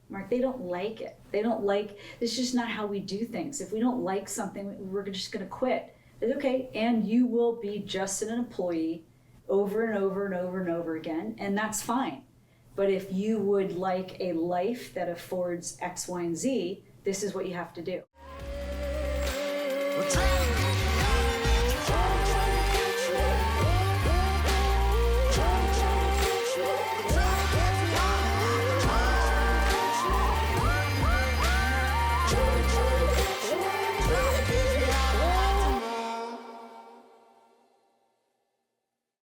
Mark. They don't like it. It's just not how we do things. If we don't like something, we're just going to quit. It's okay. And you will be just an employee over and over and over and over again. And that's fine. But if you would like a life that affords X, Y, and Z, this is what you have to do.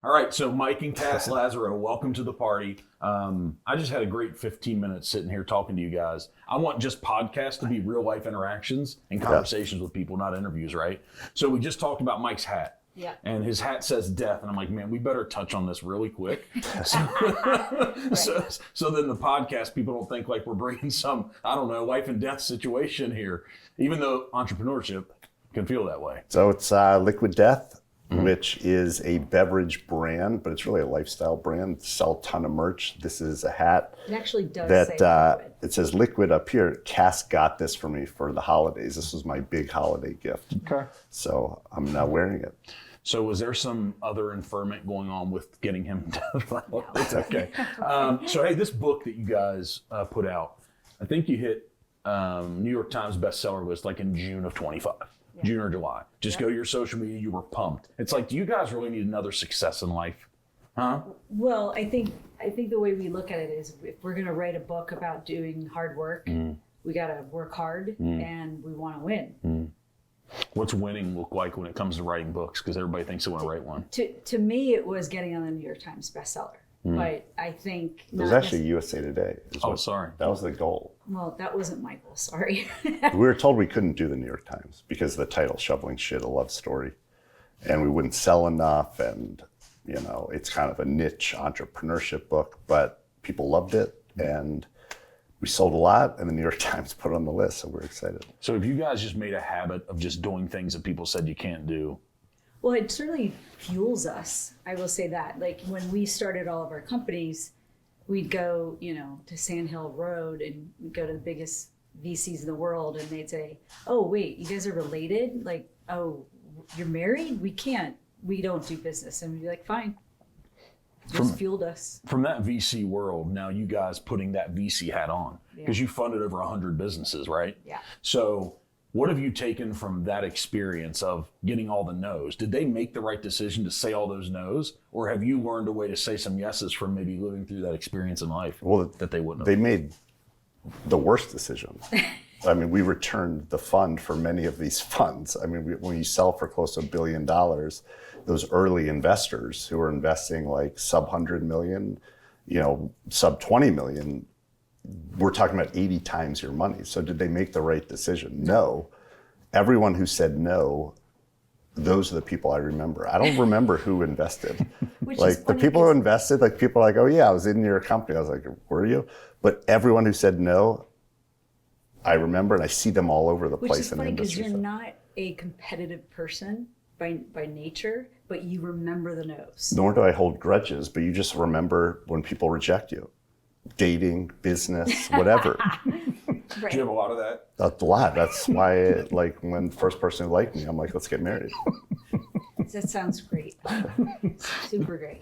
All right, so Mike and Kass Lazerow, welcome to the party. I just had a great 15 minutes sitting here talking to you guys. I want just podcasts to be real life interactions and conversations with people, not interviews, right? So we just talked about Mike's hat. Yeah. And his hat says death. And I'm like, man, we better touch on this really quick. So then the podcast, people don't think like we're bringing some, I don't know, life and death situation here, even though entrepreneurship can feel that way. So it's Liquid Death, which is a beverage brand, but it's really a lifestyle brand. Sell a ton of merch. This is a hat. It actually does say liquid. It says liquid up here. Kass got this for me for the holidays. This was my big holiday gift. Okay. So I'm now wearing it. So was there some other inferment going on with getting him to It's okay. So hey, this book that you guys put out, I think you hit New York Times bestseller list like in June of 25. June or July. Just go to your social media, you were pumped. It's like, do you guys really need another success in life? Huh? Well, I think the way we look at it is if we're going to write a book about doing hard work, we got to work hard and we want to win. What's winning look like when it comes to writing books? Because everybody thinks they want to write one. To me, it was getting on the New York Times bestseller. But I think it was actually USA Today. Sorry. That was the goal. Well, that wasn't my goal. Sorry. We were told we couldn't do the New York Times because of the title, Shoveling Shit, a Love Story. And we wouldn't sell enough. And, you know, it's kind of a niche entrepreneurship book, but people loved it. And we sold a lot. And the New York Times put it on the list. So we're excited. So have you guys just made a habit of just doing things that people said you can't do? Well, it certainly fuels us. I will say that. Like when we started all of our companies, we'd go, to Sand Hill Road and we'd go to the biggest VCs in the world and they'd say, oh, wait, you guys are related? Like, oh, you're married? We don't do business. And we'd be like, fine. Just fueled us. From that VC world, now you guys putting that VC hat on because you funded over 100 businesses, right? Yeah. So what have you taken from that experience of getting all the no's? Did they make the right decision to say all those no's? Or have you learned a way to say some yeses from maybe living through that experience in life that they wouldn't have? They made the worst decision. I mean, we returned the fund for many of these funds. I mean, when you sell for close to $1 billion, those early investors who are investing like sub 100 million, sub 20 million, we're talking about 80 times your money. So did they make the right decision? No. Everyone who said no, those are the people I remember. I don't remember who invested. Like the people who invested, like people are like, oh yeah, I was in your company. I was like, were you? But everyone who said no, I remember, and I see them all over the place. Which is funny because you're not a competitive person by nature, but you remember the no's. Nor do I hold grudges, but you just remember when people reject you. Dating, business, whatever. Right. Do you have a lot of that? A lot. That's why, when the first person who liked me, I'm like, let's get married. That sounds great. Super great.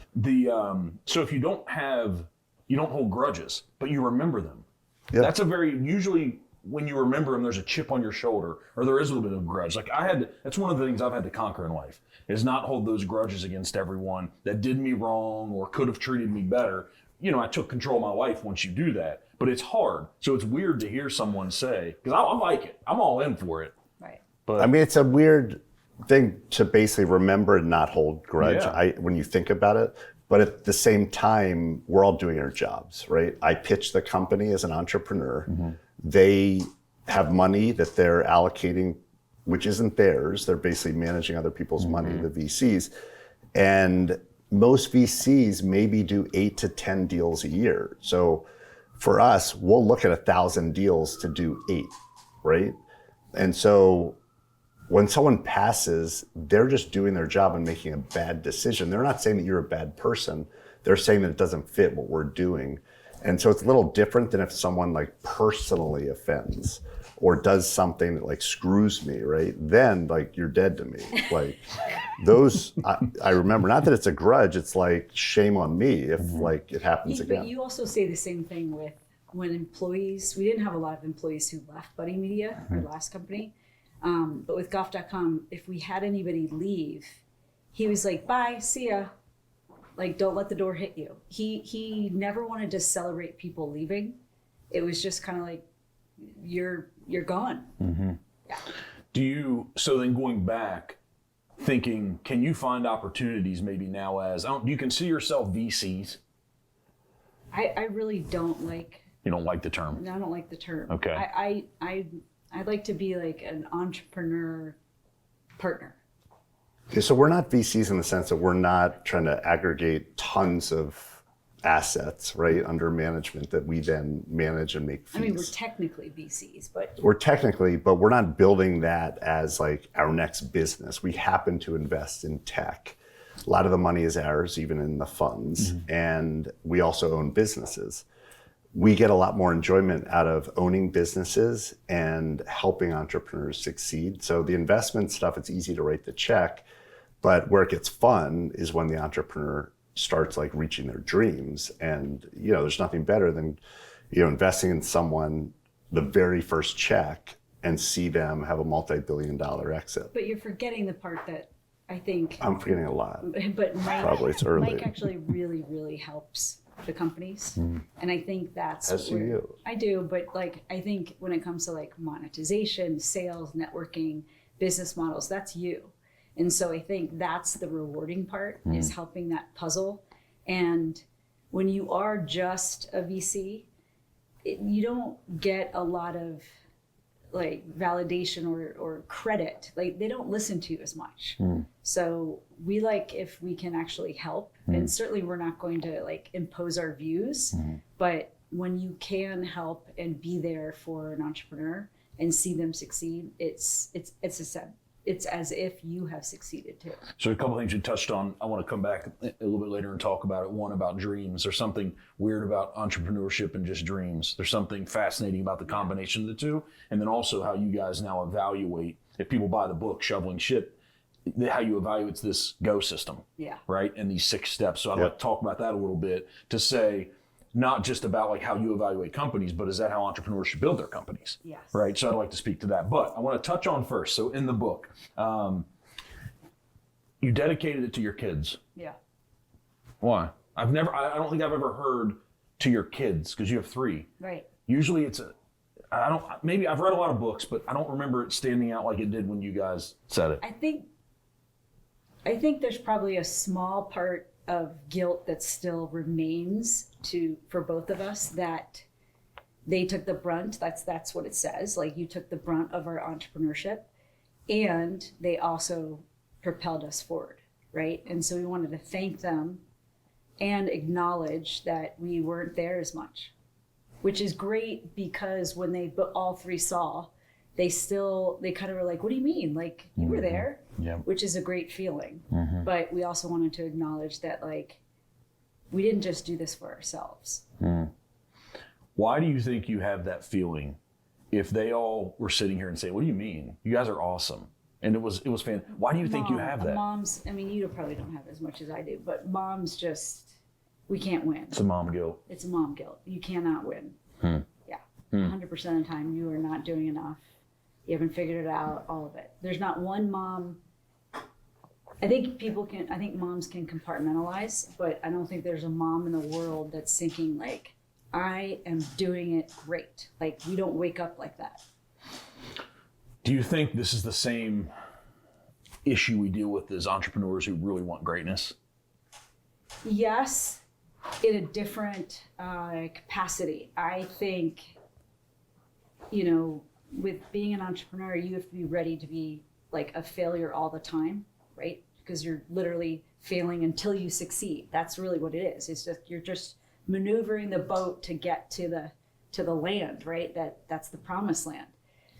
So if you don't hold grudges, but you remember them. Yeah. That's usually when you remember them, there's a chip on your shoulder, or there is a little bit of grudge. Like that's one of the things I've had to conquer in life, is not hold those grudges against everyone that did me wrong or could have treated me better. I took control of my life once you do that, but it's hard. So it's weird to hear someone say, because I like it. I'm all in for it. Right. But I mean, it's a weird thing to basically remember and not hold grudge when you think about it. But at the same time, we're all doing our jobs, right? I pitch the company as an entrepreneur. Mm-hmm. They have money that they're allocating, which isn't theirs. They're basically managing other people's money, the VCs. And most VCs maybe do 8 to 10 deals a year. So for us, we'll look at 1,000 deals to do 8, right? And so when someone passes, they're just doing their job and making a bad decision. They're not saying that you're a bad person. They're saying that it doesn't fit what we're doing. And so it's a little different than if someone like personally offends or does something that like screws me, right? Then like you're dead to me. Like those, I remember, not that it's a grudge, it's like shame on me if like it happens again. But you also say the same thing with when employees, we didn't have a lot of employees who left Buddy Media, our last company. But with golf.com, if we had anybody leave, he was like, bye, see ya. Like, don't let the door hit you. He never wanted to celebrate people leaving. It was just kind of like, you're gone. Yeah. So then going back, thinking, can you find opportunities maybe now do you consider yourself VCs? I really don't like. You don't like the term? No, I don't like the term. Okay. I'd like to be like an entrepreneur partner. Okay, so we're not VCs in the sense that we're not trying to aggregate tons of assets, right, under management that we then manage and make fees. I mean, we're technically VCs, but we're not building that as like our next business. We happen to invest in tech. A lot of the money is ours, even in the funds, and we also own businesses. We get a lot more enjoyment out of owning businesses and helping entrepreneurs succeed. So the investment stuff, it's easy to write the check, but where it gets fun is when the entrepreneur starts like reaching their dreams. And, there's nothing better than, investing in someone, the very first check, and see them have a multi-billion-dollar exit. But you're forgetting the part that I think I'm forgetting a lot. But Mike, Probably it's early. Mike actually really, really helps the companies. And I think that's As do you. I do, but like I think when it comes to like monetization, sales, networking, business models, that's you. And so I think that's the rewarding part is helping that puzzle. And when you are just a VC, you don't get a lot of like validation or credit. Like they don't listen to you as much. So we like if we can actually help, and certainly we're not going to like impose our views, but when you can help and be there for an entrepreneur and see them succeed, it's as if you have succeeded too. So a couple of things you touched on, I want to come back a little bit later and talk about it. One, about dreams. There's something weird about entrepreneurship and just dreams. There's something fascinating about the combination of the two. And then also how you guys now evaluate, if people buy the book, Shoveling Shit, how you evaluate this GO system. Yeah. Right? And these 6 steps. So I'd like to talk about that a little bit to say, not just about like how you evaluate companies, but is that how entrepreneurs should build their companies? Yes. Right. So I'd like to speak to that. But I want to touch on first. So in the book, you dedicated it to your kids. Yeah. Why? I don't think I've ever heard to your kids, because you have 3. Right. Usually maybe I've read a lot of books, but I don't remember it standing out like it did when you guys said it. I think there's probably a small part of guilt that still remains for both of us, that they took the brunt. That's what it says. Like, you took the brunt of our entrepreneurship, and they also propelled us forward, right? And so we wanted to thank them and acknowledge that we weren't there as much, which is great, because when all 3 saw, they kind of were like, what do you mean? Like, you were there, which is a great feeling. But we also wanted to acknowledge that, like, we didn't just do this for ourselves. Why do you think you have that feeling if they all were sitting here and saying, what do you mean? You guys are awesome. And it was fan. Why do you think you have that? Moms, I mean, you probably don't have as much as I do, but moms just, we can't win. It's a mom guilt. It's a mom guilt. You cannot win. Yeah. 100% of the time, you are not doing enough. You haven't figured it out, all of it. There's not one mom. I think moms can compartmentalize, but I don't think there's a mom in the world that's thinking like, I am doing it great. Like, we don't wake up like that. Do you think this is the same issue we deal with as entrepreneurs who really want greatness? Yes, in a different capacity. I think, with being an entrepreneur, you have to be ready to be like a failure all the time, right? Because you're literally failing until you succeed. That's really what it is. It's just, you're just maneuvering the boat to get to the land, right? That's the promised land.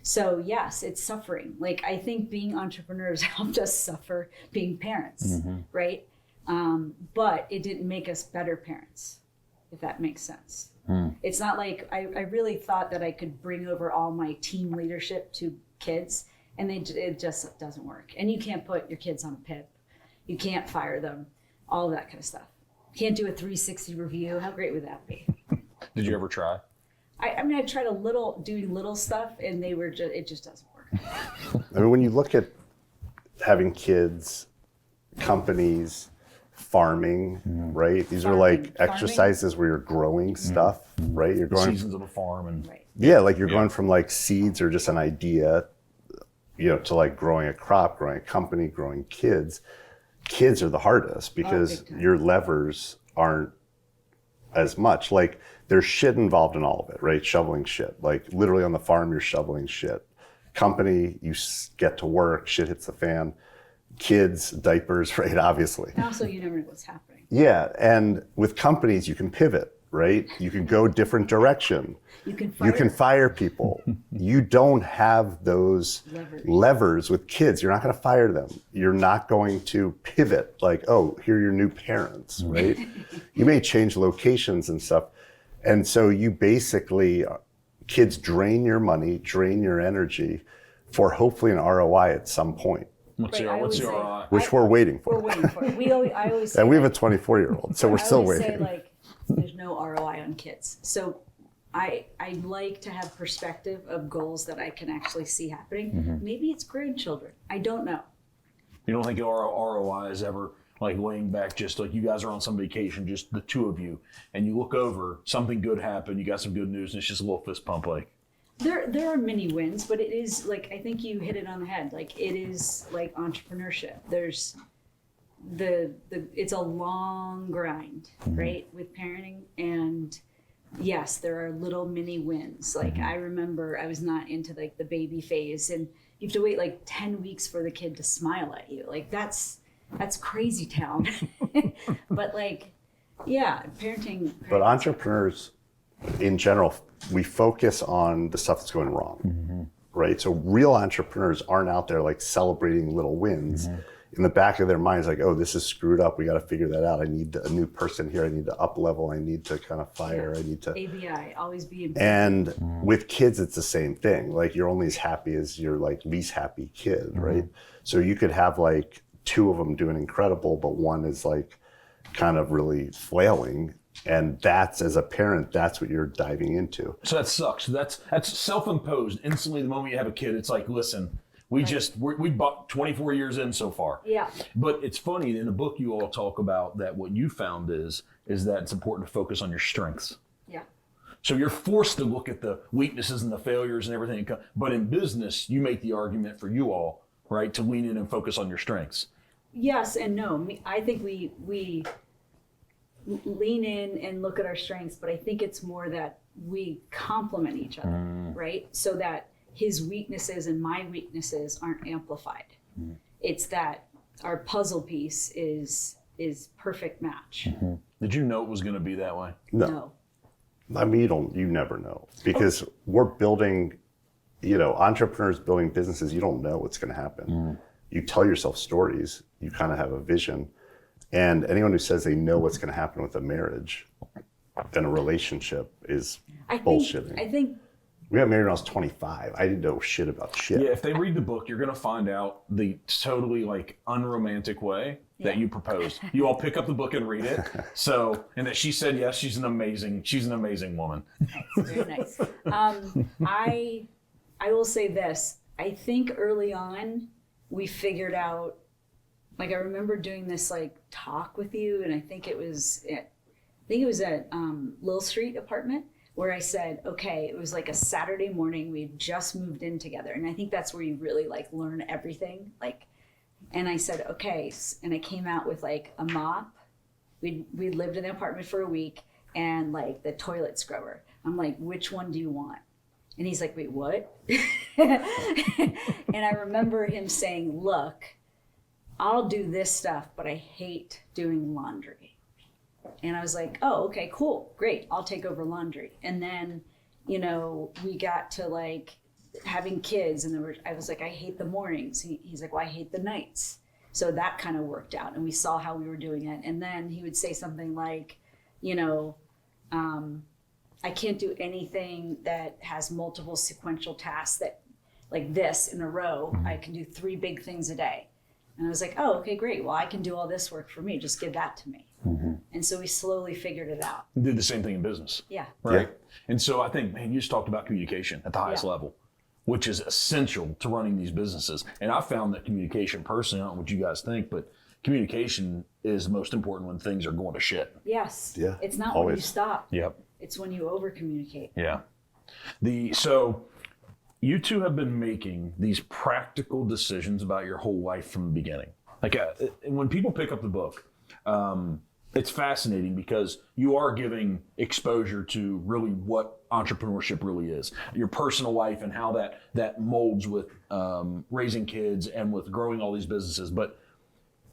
So yes, it's suffering. Like, I think being entrepreneurs helped us suffer being parents, right? But it didn't make us better parents. if that makes sense. It's not like I really thought that I could bring over all my team leadership to kids, and it just doesn't work. And you can't put your kids on a PIP. You can't fire them, all of that kind of stuff. Can't do a 360 review. How great would that be? Did you ever try? I mean, I tried doing little stuff, and it just doesn't work. I mean, when you look at having kids, companies, farming, right? These are like exercises where you're growing stuff, right? You're going Seasons of a farm and Right. yeah, like you're going from like seeds or just an idea, to like growing a crop, growing a company, growing kids. Kids are the hardest because big time. your levers aren't as much. Like there's shit involved in all of it, right? Shoveling shit. Like literally on the farm, you're shoveling shit. Company, you get to work, shit hits the fan. Kids, diapers, right? Obviously. And also, you never know what's happening. Yeah, and with companies, you can pivot, right? You can go different direction. You can fire people. You don't have those levers with kids. You're not going to fire them. You're not going to pivot like, oh, here are your new parents, right? You may change locations and stuff. And so you basically, kids drain your money, drain your energy for hopefully an ROI at some point. What's Right, your I always say- ROI? Which we're waiting for. We're waiting for it. I always say, And we have a 24-year-old, so we're still I always waiting. say, like, there's no ROI on kids. So I like to have perspective of goals that I can actually see happening. Maybe it's grandchildren. I don't know. You don't think ROI is ever like laying back, just like you guys are on some vacation, just the two of you, and you look over, something good happened, you got some good news, and it's just a little fist pump like. There are many wins, but it is like, I think you hit it on the head. Like it is like entrepreneurship. There's it's a long grind, right? With parenting. And yes, there are little mini wins. Like I remember I was not into like the baby phase, and you have to wait like 10 weeks for the kid to smile at you. Like that's crazy town. But like, yeah, parenting. But entrepreneurs in general, we focus on the stuff that's going wrong, right? So real entrepreneurs aren't out there like celebrating little wins. In the back of their minds, like, oh, this is screwed up. We got to figure that out. I need a new person here. I need to up level. I need to kind of fire. I need to. ABI, always be in. And with kids, it's the same thing. Like you're only as happy as your like least happy kid, right? So you could have like two of them doing incredible, but one is like kind of really flailing. And that's, as a parent, that's what you're diving into. So that sucks. That's self-imposed. Instantly, the moment you have a kid, it's like, listen, we bought 24 years in so far. Yeah. But it's funny, in the book you all talk about that what you found is that it's important to focus on your strengths. Yeah. So you're forced to look at the weaknesses and the failures and everything. But in business, you make the argument for you all, right, to lean in and focus on your strengths. Yes and no. I think we lean in and look at our strengths, but I think it's more that we complement each other, right? So that his weaknesses and my weaknesses aren't amplified. It's that our puzzle piece is perfect match. Did you know it was going to be that way? No. I mean, you never know because we're building, entrepreneurs building businesses. You don't know what's going to happen. You tell yourself stories. You kind of have a vision. And anyone who says they know what's going to happen with a marriage and a relationship is bullshitting. I think we got married when I was 25. I didn't know shit about shit. Yeah, if they read the book, you're going to find out the totally like unromantic way that you proposed. You all pick up the book and read it. So, and that she said, yes, she's an amazing woman. nice, very nice. I will say this. I think early on we figured out, like I remember doing this like talk with you, and I think it was at Lil Street apartment, where I said, okay, it was like a Saturday morning, we had just moved in together, and I think that's where you really like learn everything. Like, and I said, okay, and I came out with like a mop. We lived in the apartment for a week, and like the toilet scrubber. I'm like, which one do you want? And he's like, wait, what? And I remember him saying, look, I'll do this stuff, but I hate doing laundry. And I was like, oh, okay, cool, great. I'll take over laundry. And then, we got to like having kids, and I was like, I hate the mornings. He's like, well, I hate the nights. So that kind of worked out, and we saw how we were doing it. And then he would say something like, I can't do anything that has multiple sequential tasks that like this in a row. I can do 3 big things a day. And I was like, oh, okay, great. Well, I can do all this work for me. Just give that to me. And so we slowly figured it out. Did the same thing in business. Yeah. Right. And so I think, man, you just talked about communication at the highest level, which is essential to running these businesses. And I found that communication personally, I don't know what you guys think, but communication is the most important when things are going to shit. Yes. Yeah. It's not Always. when you stop. Yep. It's when you over communicate. Yeah. So you two have been making these practical decisions about your whole life from the beginning. Like when people pick up the book, it's fascinating because you are giving exposure to really what entrepreneurship really is, your personal life and how that molds with raising kids and with growing all these businesses. But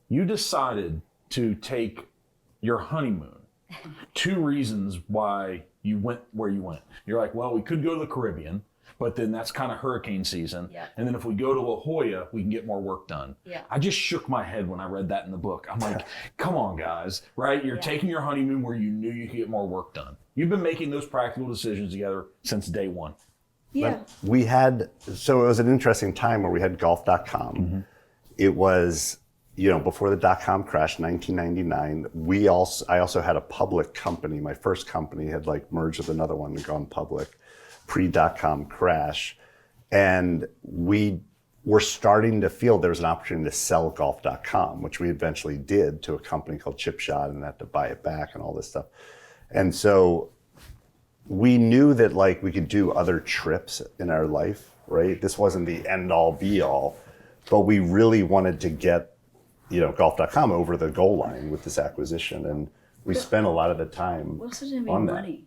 you decided to take your honeymoon. 2 reasons why you went where you went. You're like, well, we could go to the Caribbean, but then that's kind of hurricane season. Yeah. And then if we go to La Jolla, we can get more work done. Yeah. I just shook my head when I read that in the book. I'm like, come on, guys, right? You're taking your honeymoon where you knew you could get more work done. You've been making those practical decisions together since day one. Yeah. So it was an interesting time where we had golf.com. It was, before the dot-com crash in 1999, I also had a public company. My first company had merged with another one and gone public pre-dot-com crash. And we were starting to feel there was an opportunity to sell golf.com, which we eventually did to a company called Chipshot and had to buy it back and all this stuff. And so we knew that we could do other trips in our life, right? This wasn't the end all be all, but we really wanted to get golf.com over the goal line with this acquisition. And we spent a lot of the time We also didn't on make that. money.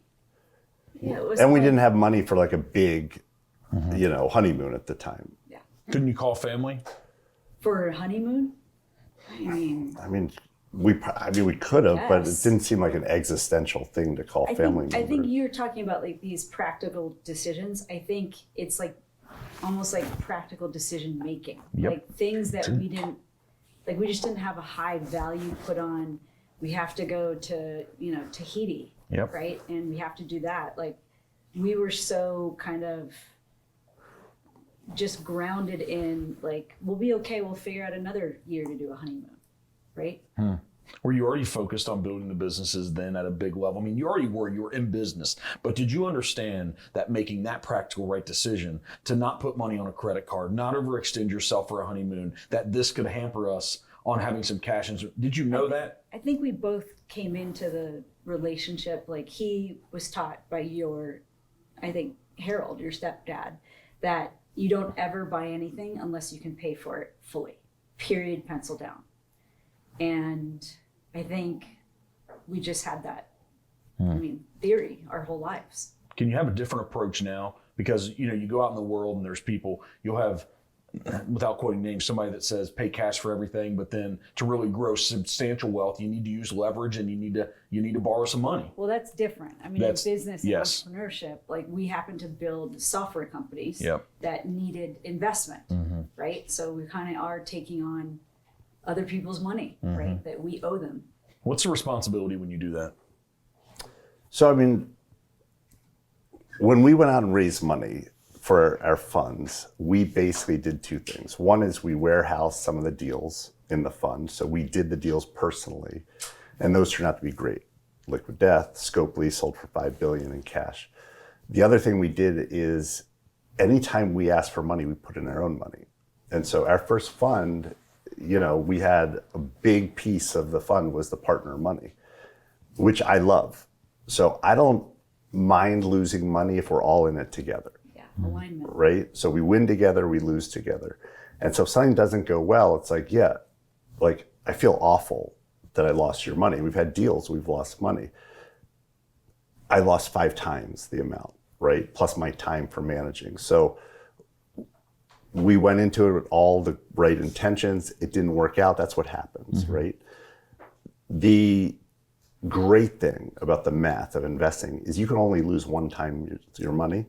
Yeah, it was And we didn't have money for a big, honeymoon at the time. Yeah. Couldn't you call family? For a honeymoon? I mean, We could have, but it Yes. didn't seem like an existential thing to call family members. I think you're talking about these practical decisions. I think it's almost like practical decision making. Yep. Like things that we didn't, we just didn't have a high value put on. We have to go to, Tahiti. Yep. Right. And we have to do that. We were so kind of just grounded in we'll be okay. We'll figure out another year to do a honeymoon. Right. Were you already focused on building the businesses then at a big level? I mean, you were in business, but did you understand that making that practical right decision to not put money on a credit card, not overextend yourself for a honeymoon, that this could hamper us on having some cash? Did you know that? I think we both came into the relationship, he was taught by Harold, your stepdad, that you don't ever buy anything unless you can pay for it fully, period, pencil down. And I think we just had that, theory our whole lives. Can you have a different approach now? Because, you go out in the world and there's people, you'll have, without quoting names, somebody that says pay cash for everything, but then to really grow substantial wealth, you need to use leverage and you need to borrow some money. Well, that's different. In business and entrepreneurship, we happen to build software companies that needed investment, right? So we kind of are taking on other people's money, right? That we owe them. What's the responsibility when you do that? So, when we went out and raised money for our funds, we basically did 2 things. One is we warehoused some of the deals in the fund. So we did the deals personally, and those turned out to be great. Liquid Death, Scopely sold for $5 billion in cash. The other thing we did is anytime we asked for money, we put in our own money. And so our first fund, we had a big piece of the fund was the partner money, which I love. So I don't mind losing money if we're all in it together. Yeah, alignment. Right? So we win together, we lose together. And so if something doesn't go well, it's I feel awful that I lost your money. We've had deals, we've lost money. I lost 5 times the amount, right? Plus my time for managing. So we went into it with all the right intentions. It didn't work out. That's what happens, right? The great thing about the math of investing is you can only lose 1 time your money.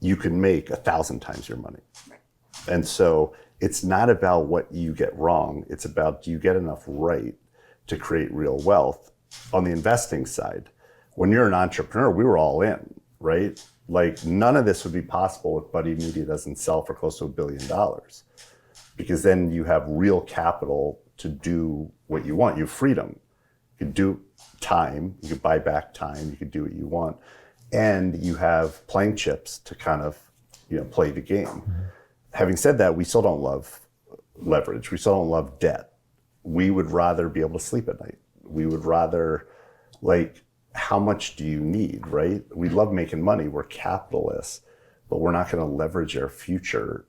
You can make 1,000 times your money. Right. And so it's not about what you get wrong. It's about, do you get enough right to create real wealth? On the investing side, when you're an entrepreneur, we were all in, right? Like none of this would be possible if Buddy Media doesn't sell for close to $1 billion, because then you have real capital to do what you want. You have freedom. You could do time. You could buy back time. You could do what you want, and you have playing chips to kind of, play the game. Mm-hmm. Having said that, we still don't love leverage. We still don't love debt. We would rather be able to sleep at night. We would rather, how much do you need, right? We love making money. We're capitalists, but we're not going to leverage our future.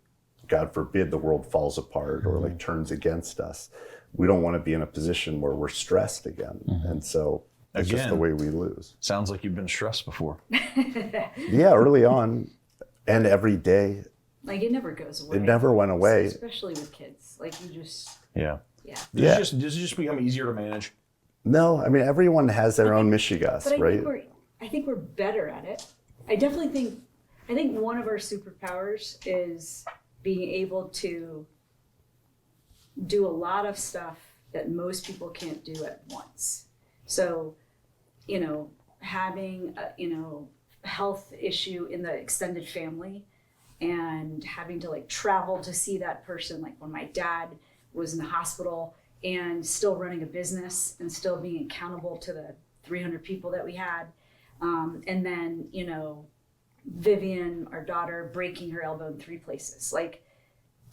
God forbid the world falls apart or turns against us. We don't want to be in a position where we're stressed again. Mm-hmm. And so it's just the way we lose. Sounds like you've been stressed before. Yeah, early on and every day. It never goes away. It never went away. Especially with kids. You just... Yeah. Yeah. Does it just become easier to manage? No, I mean, everyone has their own Michigas, right? I think we're better at it. I think one of our superpowers is being able to do a lot of stuff that most people can't do at once. So, having a health issue in the extended family and having to travel to see that person, when my dad was in the hospital, and still running a business and still being accountable to the 300 people that we had. And then, Vivian, our daughter, breaking her elbow in 3 places.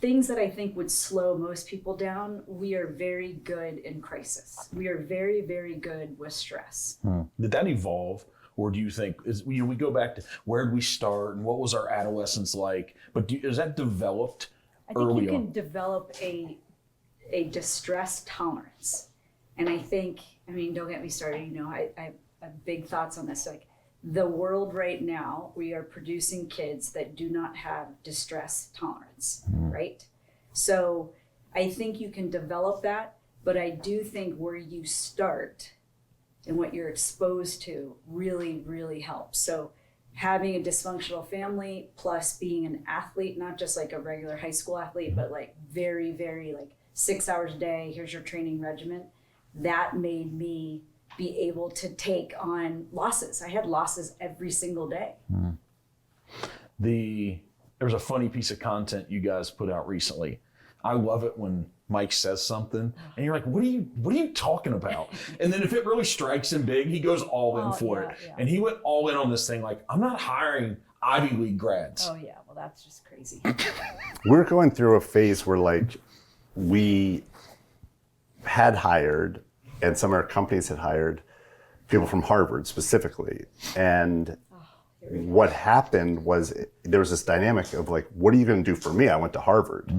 Things that I think would slow most people down, we are very good in crisis. We are very, very good with stress. Did that evolve? Or do you think, we go back to where did we start and what was our adolescence like? But is that developed early on? I think you can develop a distress tolerance. And I think, don't get me started, I have big thoughts on this. The world right now, we are producing kids that do not have distress tolerance, right? So I think you can develop that, but I do think where you start and what you're exposed to really, really helps. So having a dysfunctional family plus being an athlete, not just a regular high school athlete, but very, very 6 hours a day, here's your training regimen, that made me be able to take on losses. I had losses every single day. There was a funny piece of content you guys put out recently. I love it when Mike says something and you're like, what are you talking about? And then if it really strikes him big, he goes all in for it. Yeah. And he went all in on this thing. I'm not hiring Ivy League grads. Oh yeah, well that's just crazy. We're going through a phase where we had hired, and some of our companies had hired people from Harvard specifically. And what happened was there was this dynamic of what are you going to do for me? I went to Harvard.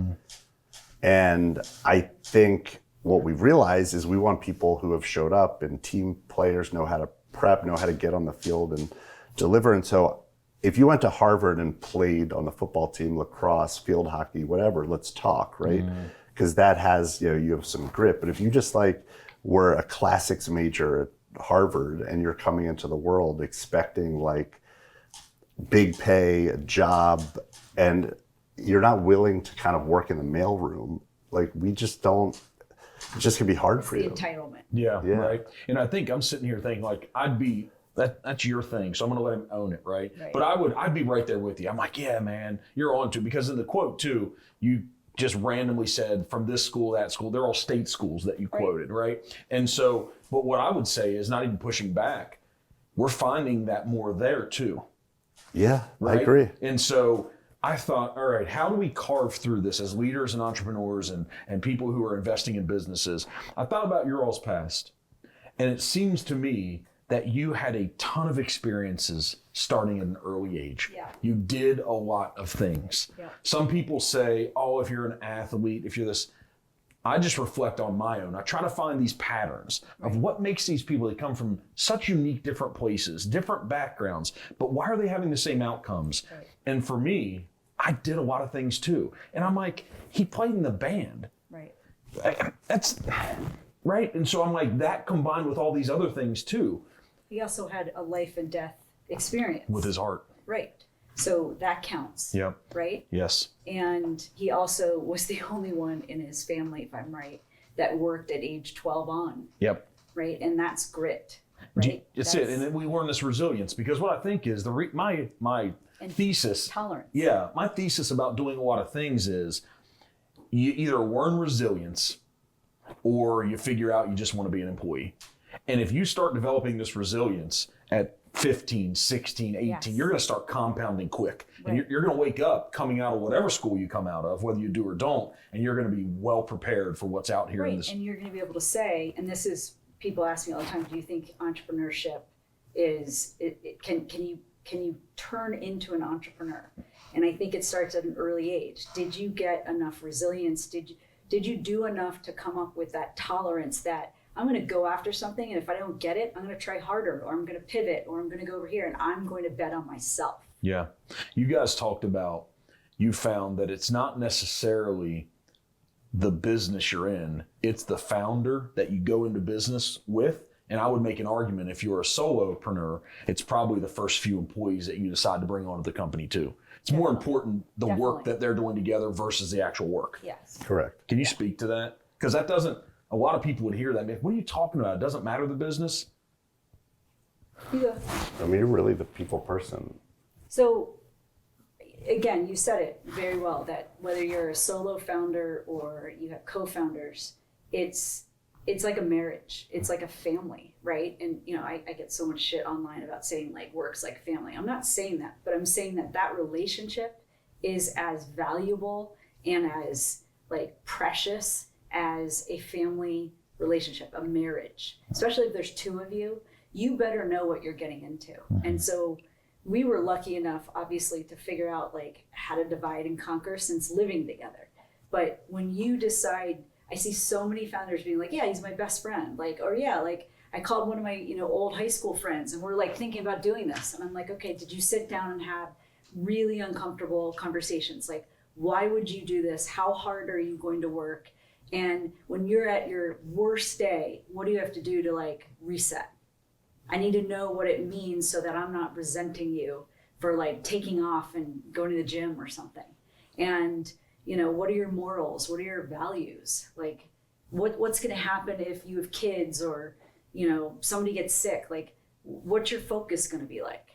And I think what we've realized is we want people who have showed up, and team players know how to prep, know how to get on the field and deliver. And so if you went to Harvard and played on the football team, lacrosse, field hockey, whatever, let's talk, right? Because that has, you have some grit. But if you just were a classics major at Harvard and you're coming into the world expecting big pay, a job, and you're not willing to kind of work in the mailroom, we just don't, it just can be hard for you. The entitlement. Yeah, right. And I think I'm sitting here thinking I'd be, that's your thing, so I'm going to let him own it, right? But I'd be right there with you. I'm yeah, man, you're on to it. Because in the quote too, you just randomly said from this school, that school, they're all state schools that you quoted, right? And so, but what I would say is not even pushing back. We're finding that more there too. Yeah, right? I agree. And so I thought, all right, how do we carve through this as leaders and entrepreneurs and people who are investing in businesses? I thought about your all's past, and it seems to me that you had a ton of experiences starting at an early age. Yeah. You did a lot of things. Yeah. Some people say, oh, if you're an athlete, if you're this, I just reflect on my own. I try to find these patterns of what makes these people that come from such unique different places, different backgrounds, but why are they having the same outcomes? Right. And for me, I did a lot of things too. And I'm he played in the band. Right. That's right. And so I'm that combined with all these other things too. He also had a life and death experience. With his heart. Right. So that counts. Yep. Right? Yes. And he also was the only one in his family, if I'm right, that worked at age 12 on. Yep. Right? And that's grit. right? It's it. And then we learn this resilience, because what I think is my And thesis. tolerance. Yeah. My thesis about doing a lot of things is you either learn resilience or you figure out you just want to be an employee. And if you start developing this resilience at 15, 16, 18, Yes. you're going to start compounding quick. And Right. you're going to wake up coming out of whatever school you come out of, whether you do or don't, and you're going to be well prepared for what's out here in Right, this. and you're going to be able to say, and this is, people ask me all the time, do you think entrepreneurship is, can you turn into an entrepreneur? And I think it starts at an early age. Did you get enough resilience? Did you do enough to come up with that tolerance that I'm going to go after something, and if I don't get it, I'm going to try harder, or I'm going to pivot, or I'm going to go over here, and I'm going to bet on myself. Yeah. You guys talked about, you found that it's not necessarily the business you're in, it's the founder that you go into business with. And I would make an argument, if you're a solopreneur, it's probably the first few employees that you decide to bring onto the company too. It's more important the work Definitely. that they're doing together versus the actual work. Yes. Correct. Can you speak to that? Because that doesn't, a lot of people would hear that and be like, what are you talking about? It doesn't matter the business. Yeah. I mean, you're really the people person. So again, you said it very well, that whether you're a solo founder or you have co-founders, it's like a marriage. It's like a family, right? And I get so much shit online about saying like work's like family. I'm not saying that, but I'm saying that relationship is as valuable and as like precious as a family relationship, a marriage. Especially if there's two of you, you better know what you're getting into. And so we were lucky enough, obviously, to figure out like how to divide and conquer since living together. But when you decide, I see so many founders being like, yeah, he's my best friend. Like, or yeah, like I called one of my, old high school friends and we're like thinking about doing this. And I'm like, okay, did you sit down and have really uncomfortable conversations? Like, why would you do this? How hard are you going to work? And when you're at your worst day, what do you have to do to like reset? I need to know what it means so that I'm not resenting you for like taking off and going to the gym or something. And, what are your morals? What are your values? Like what's going to happen if you have kids or, somebody gets sick? Like what's your focus going to be like?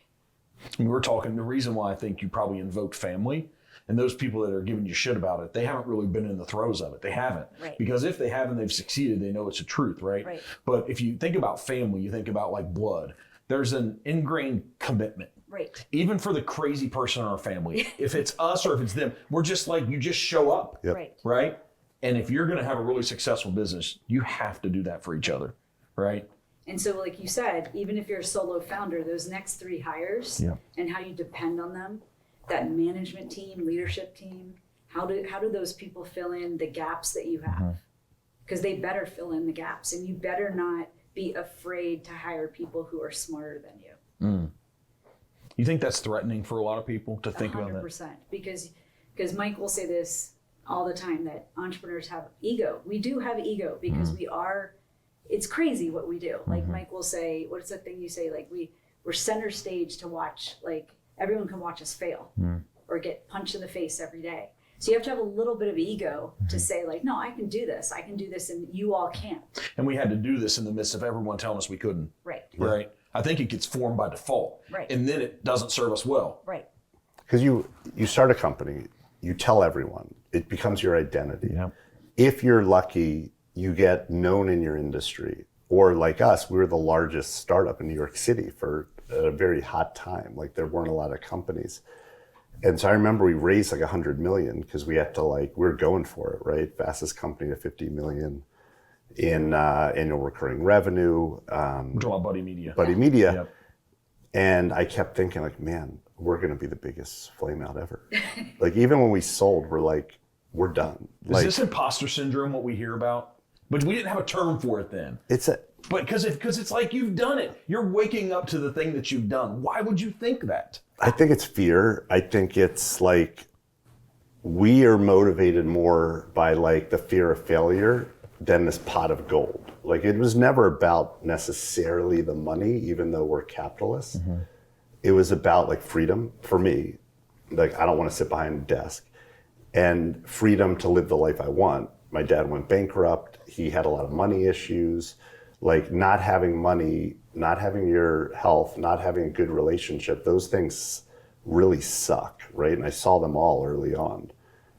We were talking, the reason why I think you probably invoked family, and those people that are giving you shit about it, they haven't really been in the throes of it. They haven't. Right. Because if they haven't, they've succeeded. They know it's a truth, right? Right. But if you think about family, you think about like blood. There's an ingrained commitment. Right. Even for the crazy person in our family. If it's us or if it's them, we're just like, you just show up. Yep. Right. Right? And if you're going to have a really successful business, you have to do that for each other. Right? And so like you said, even if you're a solo founder, those next 3 hires Yeah. and how you depend on them, that management team, leadership team, how do those people fill in the gaps that you have? Because they better fill in the gaps, and you better not be afraid to hire people who are smarter than you. You think that's threatening for a lot of people to think about that? 100%. Because Mike will say this all the time, that entrepreneurs have ego. We do have ego because it's crazy what we do. Like Mike will say, what's that thing you say? Like we're center stage to watch, like everyone can watch us fail or get punched in the face every day. So you have to have a little bit of ego to say like, no, I can do this, and you all can't. And we had to do this in the midst of everyone telling us we couldn't. Right. Right? I think it gets formed by default. Right. And then it doesn't serve us well. Right. Because you start a company, you tell everyone, it becomes your identity. Yeah. If you're lucky, you get known in your industry. Or like us, we were the largest startup in New York City for a very hot time. Like there weren't a lot of companies. And so I remember we raised like 100 million because we had to we were going for it, right? Fastest company to 50 million in annual recurring revenue. We're talking about Buddy Media. Buddy Media. Yep. And I kept thinking like, man, we're going to be the biggest flame out ever. Like even when we sold, we're like, we're done. Is this imposter syndrome what we hear about? But we didn't have a term for it then. But because it's like you've done it. You're waking up to the thing that you've done. Why would you think that? I think it's fear. I think it's like we are motivated more by like the fear of failure than this pot of gold. Like it was never about necessarily the money, even though we're capitalists. It was about like freedom for me. Like I don't want to sit behind a desk, and freedom to live the life I want. My dad went bankrupt. He had a lot of money issues. like not having money, not having your health, not having a good relationship, those things really suck, right? And I saw them all early on.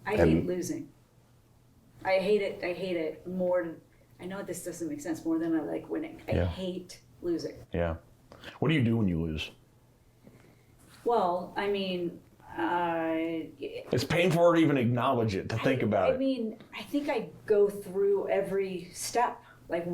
I hate losing. I hate it more. I know this doesn't make sense, more than I like winning. I hate losing. Yeah. What do you do when you lose? Well, I mean, it's painful to even acknowledge it, to think about it. I mean, I think I go through every step. Like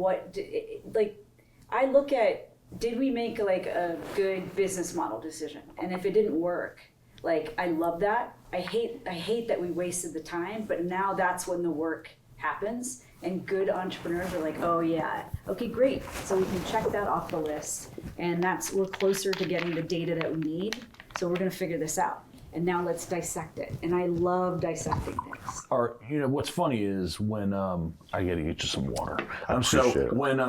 I look at, did we make like a good business model decision? And if it didn't work, like I love that. I hate that we wasted the time, but now that's when the work happens. And good entrepreneurs are like, oh yeah, okay, great. So we can check that off the list. And we're closer to getting the data that we need. So we're gonna figure this out. And now let's dissect it. And I love dissecting things. Or, what's funny is when, I gotta get you some water. When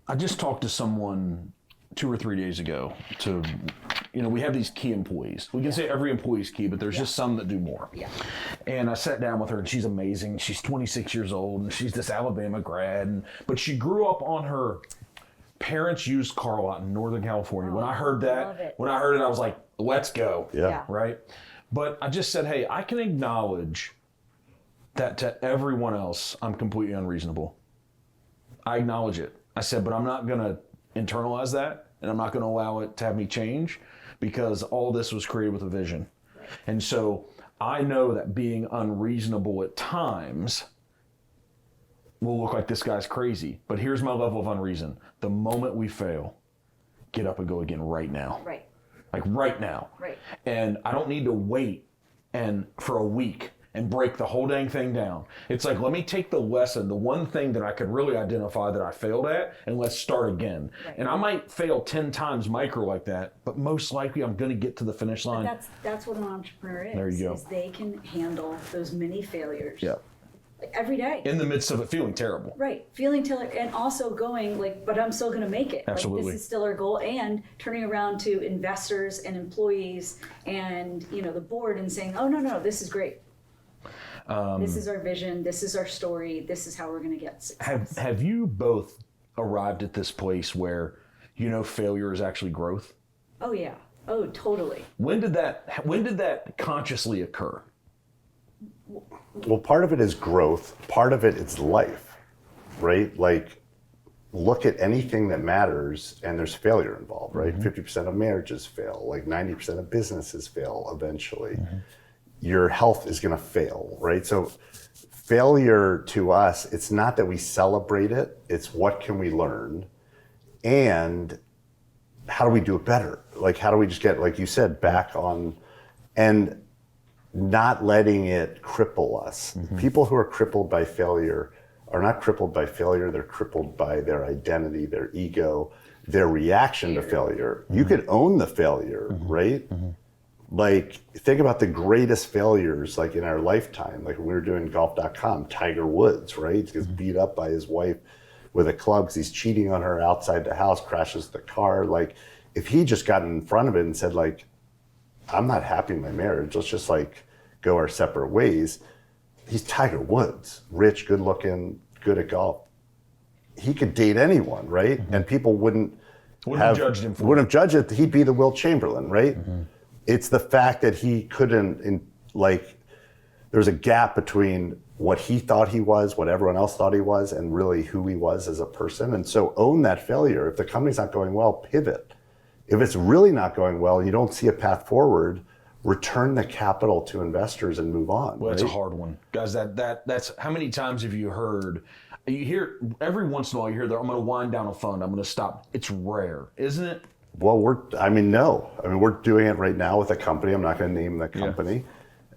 I just talked to someone 2 or 3 days ago we have these key employees. We can say every employee is key, but there's just some that do more. Yeah. And I sat down with her, and she's amazing. She's 26 years old, and she's this Alabama grad, but she grew up on her parents' used car lot in Northern California. When I heard that, I was like, let's go. Yeah. Right? But I just said, hey, I can acknowledge that to everyone else, I'm completely unreasonable. I acknowledge it. I said, but I'm not going to internalize that, and I'm not going to allow it to have me change, because all this was created with a vision. Right. And so I know that being unreasonable at times will look like this guy's crazy, but here's my level of unreason. The moment we fail, get up and go again right now. Right. Like right now. Right. And I don't need to wait for a week and break the whole dang thing down. It's like, let me take the lesson, the one thing that I could really identify that I failed at, and let's start again. Right. And I might fail 10 times micro like that, but most likely I'm going to get to the finish line. But that's what an entrepreneur is. There you go. Is they can handle those mini failures. Yeah. Like every day. In the midst of it feeling terrible. Right. Feeling terrible, and also going like, but I'm still going to make it. Absolutely. Like, this is still our goal, and turning around to investors and employees and the board and saying, oh no, this is great. This is our vision. This is our story. This is how we're going to get success. Have you both arrived at this place where failure is actually growth? Oh yeah. Oh, totally. When did that consciously occur? Well, part of it is growth. Part of it is life, right? Like, look at anything that matters, and there's failure involved, right? 50% of marriages fail. Like 90% of businesses fail eventually. Your health is going to fail, right? So failure to us, it's not that we celebrate it, it's what can we learn, and how do we do it better? Like, how do we just get, like you said, back on, and not letting it cripple us. People who are crippled by failure are not crippled by failure, they're crippled by their identity, their ego, their reaction to failure. You could own the failure, right? Like, think about the greatest failures, like in our lifetime, like when we were doing golf.com, Tiger Woods, right? He gets beat up by his wife with a club because he's cheating on her outside the house, crashes the car. Like, if he just got in front of it and said, like, I'm not happy in my marriage, let's just like go our separate ways. He's Tiger Woods, rich, good looking, good at golf. He could date anyone, right? And people wouldn't have judged him for wouldn't have judged it. He'd be the Wilt Chamberlain, right? It's the fact that he couldn't, there's a gap between what he thought he was, what everyone else thought he was, and really who he was as a person. And so own that failure. If the company's not going well, pivot. If it's really not going well and you don't see a path forward, return the capital to investors and move on. Well, that's a hard one. Guys, that's how many times have you heard, you hear, every once in a while you hear that I'm going to wind down a fund, I'm going to stop. It's rare, isn't it? Well, no. We're doing it right now with a company. I'm not going to name the company.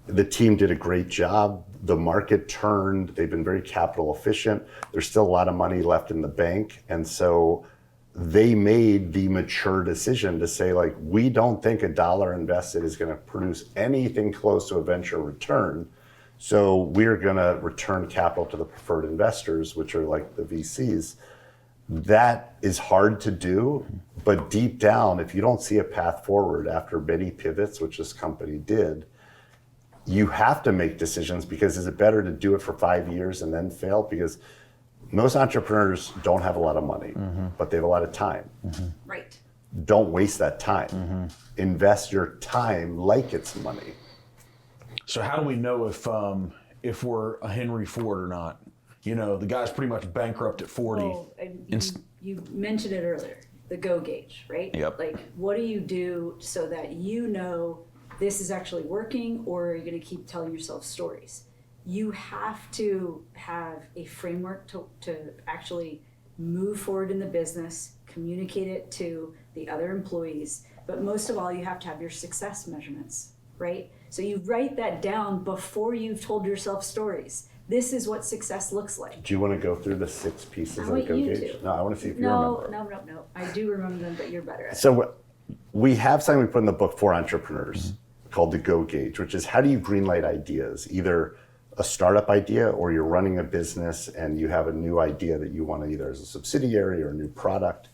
Yeah. The team did a great job. The market turned. They've been very capital efficient. There's still a lot of money left in the bank. And so they made the mature decision to say, like, we don't think $1 invested is going to produce anything close to a venture return. So we're going to return capital to the preferred investors, which are like the VCs. That is hard to do, but deep down, if you don't see a path forward after many pivots, which this company did, you have to make decisions, because is it better to do it for 5 years and then fail? Because Most entrepreneurs don't have a lot of money, but they have a lot of time. Right. Don't waste that time. Invest your time like it's money. So how do we know if we're a Henry Ford or not? The guy's pretty much bankrupt at 40. Well, you mentioned it earlier, the go gauge, right? Yep. Like, what do you do so that you know this is actually working, or are you going to keep telling yourself stories? You have to have a framework to actually move forward in the business, communicate it to the other employees, but most of all, you have to have your success measurements, right? So you write that down before you've told yourself stories. This is what success looks like. Do you want to go through the 6 pieces I of want Go you Gauge? to. No, I want to see if you remember. No. I do remember them, but you're better at it. So we have something we put in the book for entrepreneurs called the Go Gauge, which is how do you greenlight ideas, either a startup idea or you're running a business and you have a new idea that you want to either as a subsidiary or a new product.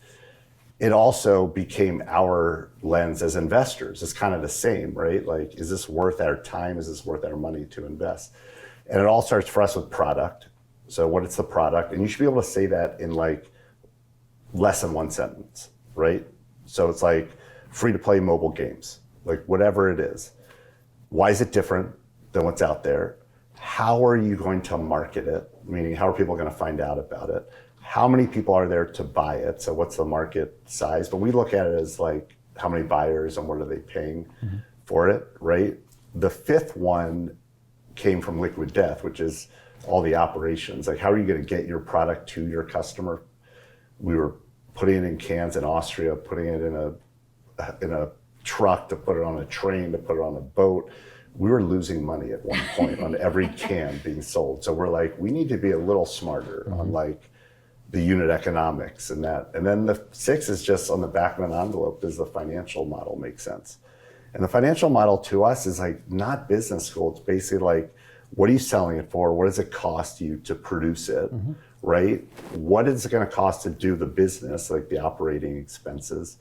It also became our lens as investors. It's kind of the same, right? Like, is this worth our time? Is this worth our money to invest? And it all starts for us with product. So what is the product? And you should be able to say that in like less than 1 sentence, right? So it's like free to play mobile games, like whatever it is. Why is it different than what's out there? How are you going to market it? Meaning, how are people going to find out about it? How many people are there to buy it? So what's the market size? But we look at it as like how many buyers and what are they paying for it, right? The 5th one came from Liquid Death, which is all the operations. Like, how are you going to get your product to your customer? We were putting it in cans in Austria, putting it in a truck, to put it on a train, to put it on a boat. We were losing money at one point on every can being sold. So we're like, we need to be a little smarter on like the unit economics and that. And then the 6 is just on the back of an envelope, does the financial model make sense? And the financial model to us is like not business school. It's basically like, what are you selling it for? What does it cost you to produce it, right? What is it going to cost to do the business, like the operating expenses?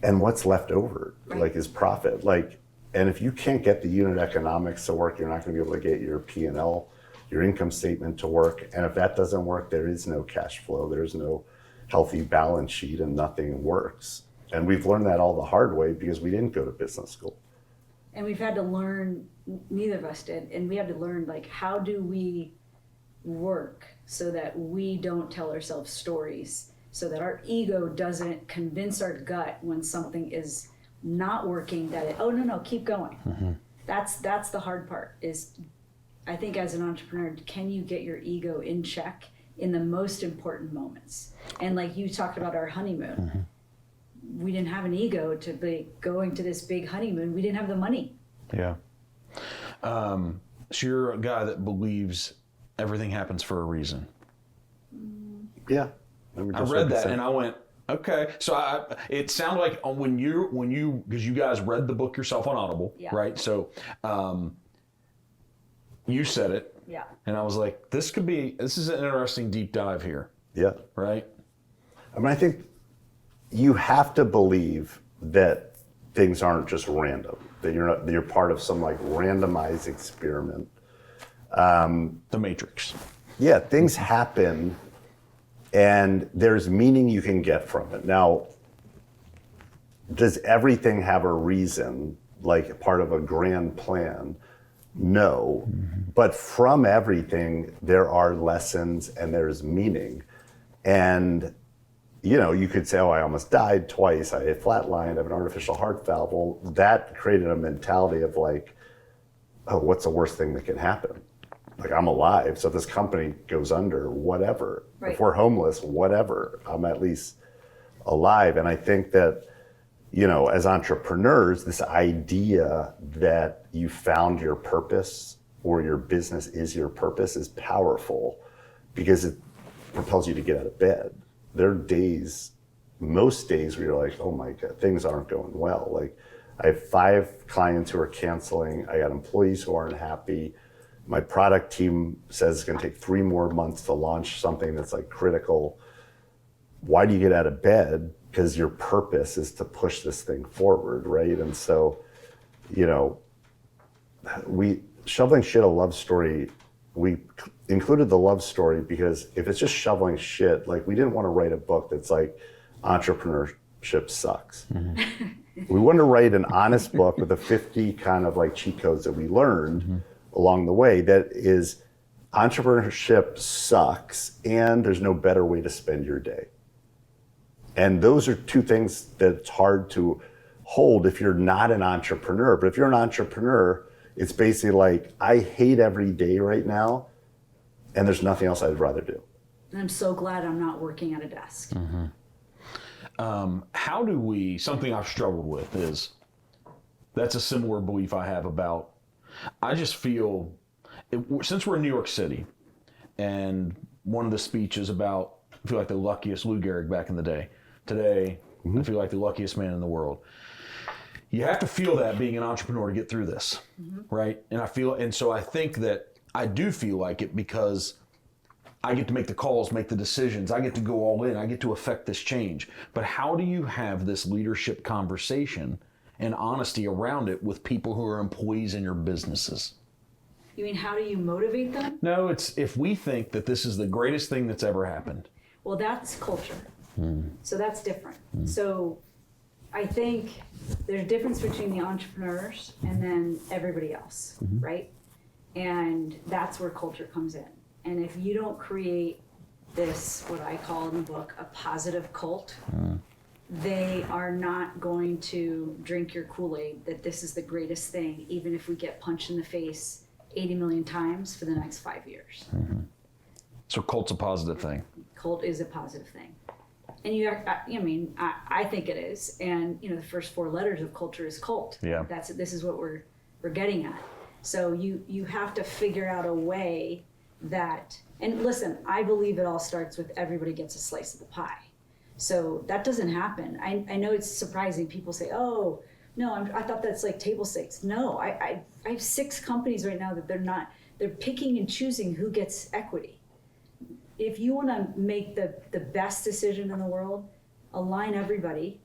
And what's left over, like is profit. Like, and if you can't get the unit economics to work, you're not going to be able to get your P&L, your income statement to work. And if that doesn't work, there is no cash flow. There's no healthy balance sheet and nothing works. And we've learned that all the hard way because we didn't go to business school. And we've had to learn, neither of us did, and we had to learn, like, how do we work so that we don't tell ourselves stories, so that our ego doesn't convince our gut when something is not working, that oh, no, keep going. That's the hard part, is I think as an entrepreneur, can you get your ego in check in the most important moments? And like you talked about our honeymoon, we didn't have an ego to be going to this big honeymoon. We didn't have the money. Yeah. So you're a guy that believes everything happens for a reason. Yeah. I read that and I went, okay. So it sounded like when you, because you guys read the book yourself on Audible, right? So you said it. Yeah. And I was like, this is an interesting deep dive here. Yeah. Right? I mean, I think you have to believe that things aren't just random, that you're part of some like randomized experiment. The Matrix. Yeah, things happen and there's meaning you can get from it. Now, does everything have a reason, like part of a grand plan? No, but from everything, there are lessons and there's meaning. And you could say, oh, I almost died twice. I flatlined. I have an artificial heart valve. Well, that created a mentality of like, oh, what's the worst thing that can happen? Like, I'm alive. So if this company goes under, whatever. Right. If we're homeless, whatever. I'm at least alive. And I think that, as entrepreneurs, this idea that you found your purpose or your business is your purpose is powerful because it propels you to get out of bed. There are days, most days, where you're like, oh my God, things aren't going well. Like, I have 5 clients who are canceling. I got employees who aren't happy. My product team says it's going to take 3 more months to launch something that's like critical. Why do you get out of bed? Because your purpose is to push this thing forward, right? And so, Shoveling Shit, a Love Story we included the love story because if it's just shoveling shit, like we didn't want to write a book that's like entrepreneurship sucks. We wanted to write an honest book with the 50 kind of like cheat codes that we learned along the way that is entrepreneurship sucks and there's no better way to spend your day. And those are two things that's hard to hold if you're not an entrepreneur. But if you're an entrepreneur, it's basically like, I hate every day right now, and there's nothing else I'd rather do. And I'm so glad I'm not working at a desk. How do we, something I've struggled with is, that's a similar belief I have about, I just feel, since we're in New York City, and one of the speeches about, I feel like the luckiest Lou Gehrig back in the day. Today, I feel like the luckiest man in the world. You have to feel that being an entrepreneur to get through this, right? And so I think that I do feel like it because I get to make the calls, make the decisions. I get to go all in. I get to affect this change. But how do you have this leadership conversation and honesty around it with people who are employees in your businesses? You mean, how do you motivate them? No, it's if we think that this is the greatest thing that's ever happened. Well, that's culture. So that's different. So I think there's a difference between the entrepreneurs and then everybody else, right? And that's where culture comes in. And if you don't create this, what I call in the book, a positive cult, they are not going to drink your Kool-Aid that this is the greatest thing, even if we get punched in the face 80 million times for the next 5 years. So cult's a positive thing. Cult is a positive thing. And I think it is. And the first 4 letters of culture is cult. Yeah. This is what we're getting at. So you have to figure out a way that, and listen, I believe it all starts with everybody gets a slice of the pie. So that doesn't happen. I know it's surprising. People say, oh, no, I thought that's like table stakes. No, I have 6 companies right now that they're picking and choosing who gets equity. If you want to make the best decision in the world, align everybody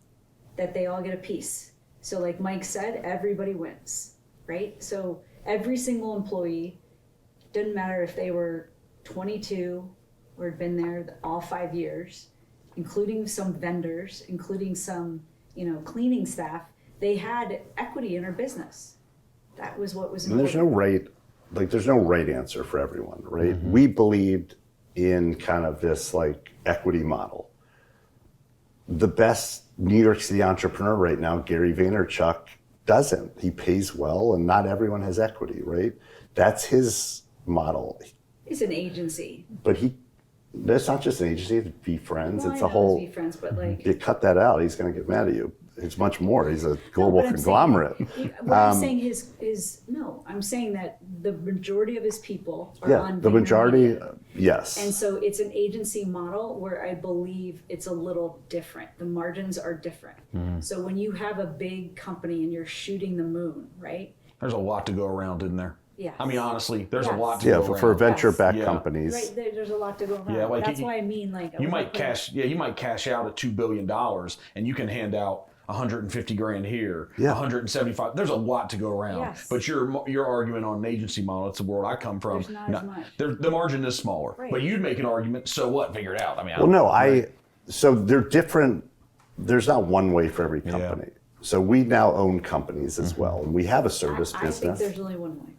that they all get a piece. So like Mike said, everybody wins, right? So every single employee, didn't matter if they were 22 or had been there all 5 years, including some vendors, including some, cleaning staff, they had equity in our business. That was what was important. And there's no right answer for everyone, right? We believed in kind of this like equity model. The best New York City entrepreneur right now, Gary Vaynerchuk, doesn't. He pays well and not everyone has equity, right? That's his model. It's an agency. But that's not just an agency, it's Be Friends. Well, it's I a know whole, it's Be Friends, but like, you cut that out, he's gonna get mad at you. It's much more, he's a global but I'm conglomerate. what I'm saying I'm saying that the majority of his people are on the majority, VaynerMedia. yes. And so it's an agency model where I believe it's a little different. The margins are different. So when you have a big company and you're shooting the moon, right? There's a lot to go around, isn't there? Yes. I mean, honestly, there's a Yes. lot to go around. For venture-backed Yes. companies. Right, there's a lot to go around. Yeah, like that's why I mean, like, you might cash out at $2 billion and you can hand out 150 grand here, 175. There's a lot to go around. Yes. But you're arguing on an agency model. It's the world I come from. There's not as much. The margin is smaller. Right. But you'd make an argument. So what? Figure it out. I mean, So they're different. There's not one way for every company. So we now own companies as well, and we have a service I think business. there's only one way.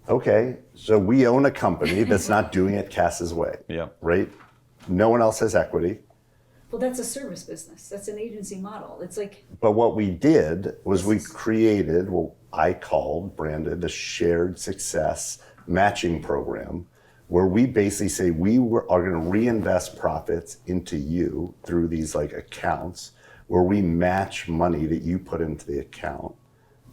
Okay, so we own a company that's not doing it Kass's way. Yeah. Right? No one else has equity. Well, that's a service business. That's an agency model. It's like, But what we did was we created what I branded the shared success matching program, where we basically say are going to reinvest profits into you through these like accounts where we match money that you put into the account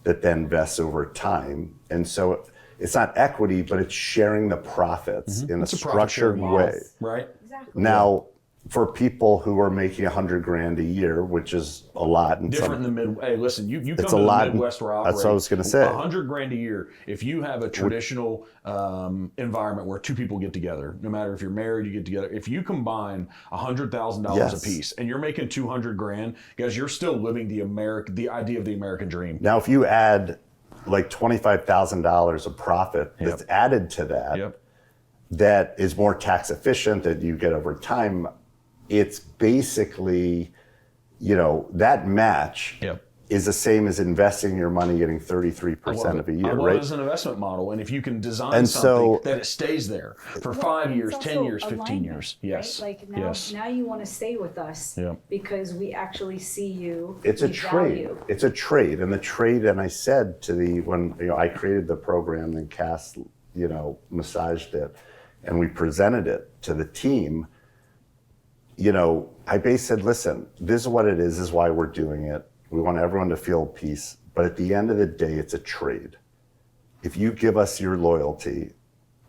that then vests over time. And so it's not equity, but it's sharing the profits in a structured way. Right? exactly. Now, for people who are making $100,000 a year, which is a lot, and Different in the mid. Hey, listen, you come it's to a the lot. Midwest where I operate. That's what I was going to say. $100,000 a year. If you have a traditional environment where 2 people get together, no matter if you're married, you get together. If you combine $100,000 Yes. a piece, and you're making $200,000, guys, you're still living the idea of the American dream. Now, if you add like $25,000 of profit that's added to that, that is more tax efficient that you get over time. It's basically, that match Yep. is the same as investing your money getting 33% of a year, I love right? it as an investment model. And if you can design And something so- that it stays there for 5 years, It's 10 also years, 15 alignment, years. Yes. Right? Like yes. now you want to stay with us Yeah. because we actually see you. It's a we trade. value. It's a trade. And the trade, and I said when I created the program and Kass, massaged it and we presented it to the team, I basically said, listen, this is what it is. This is why we're doing it. We want everyone to feel peace. But at the end of the day, it's a trade. If you give us your loyalty,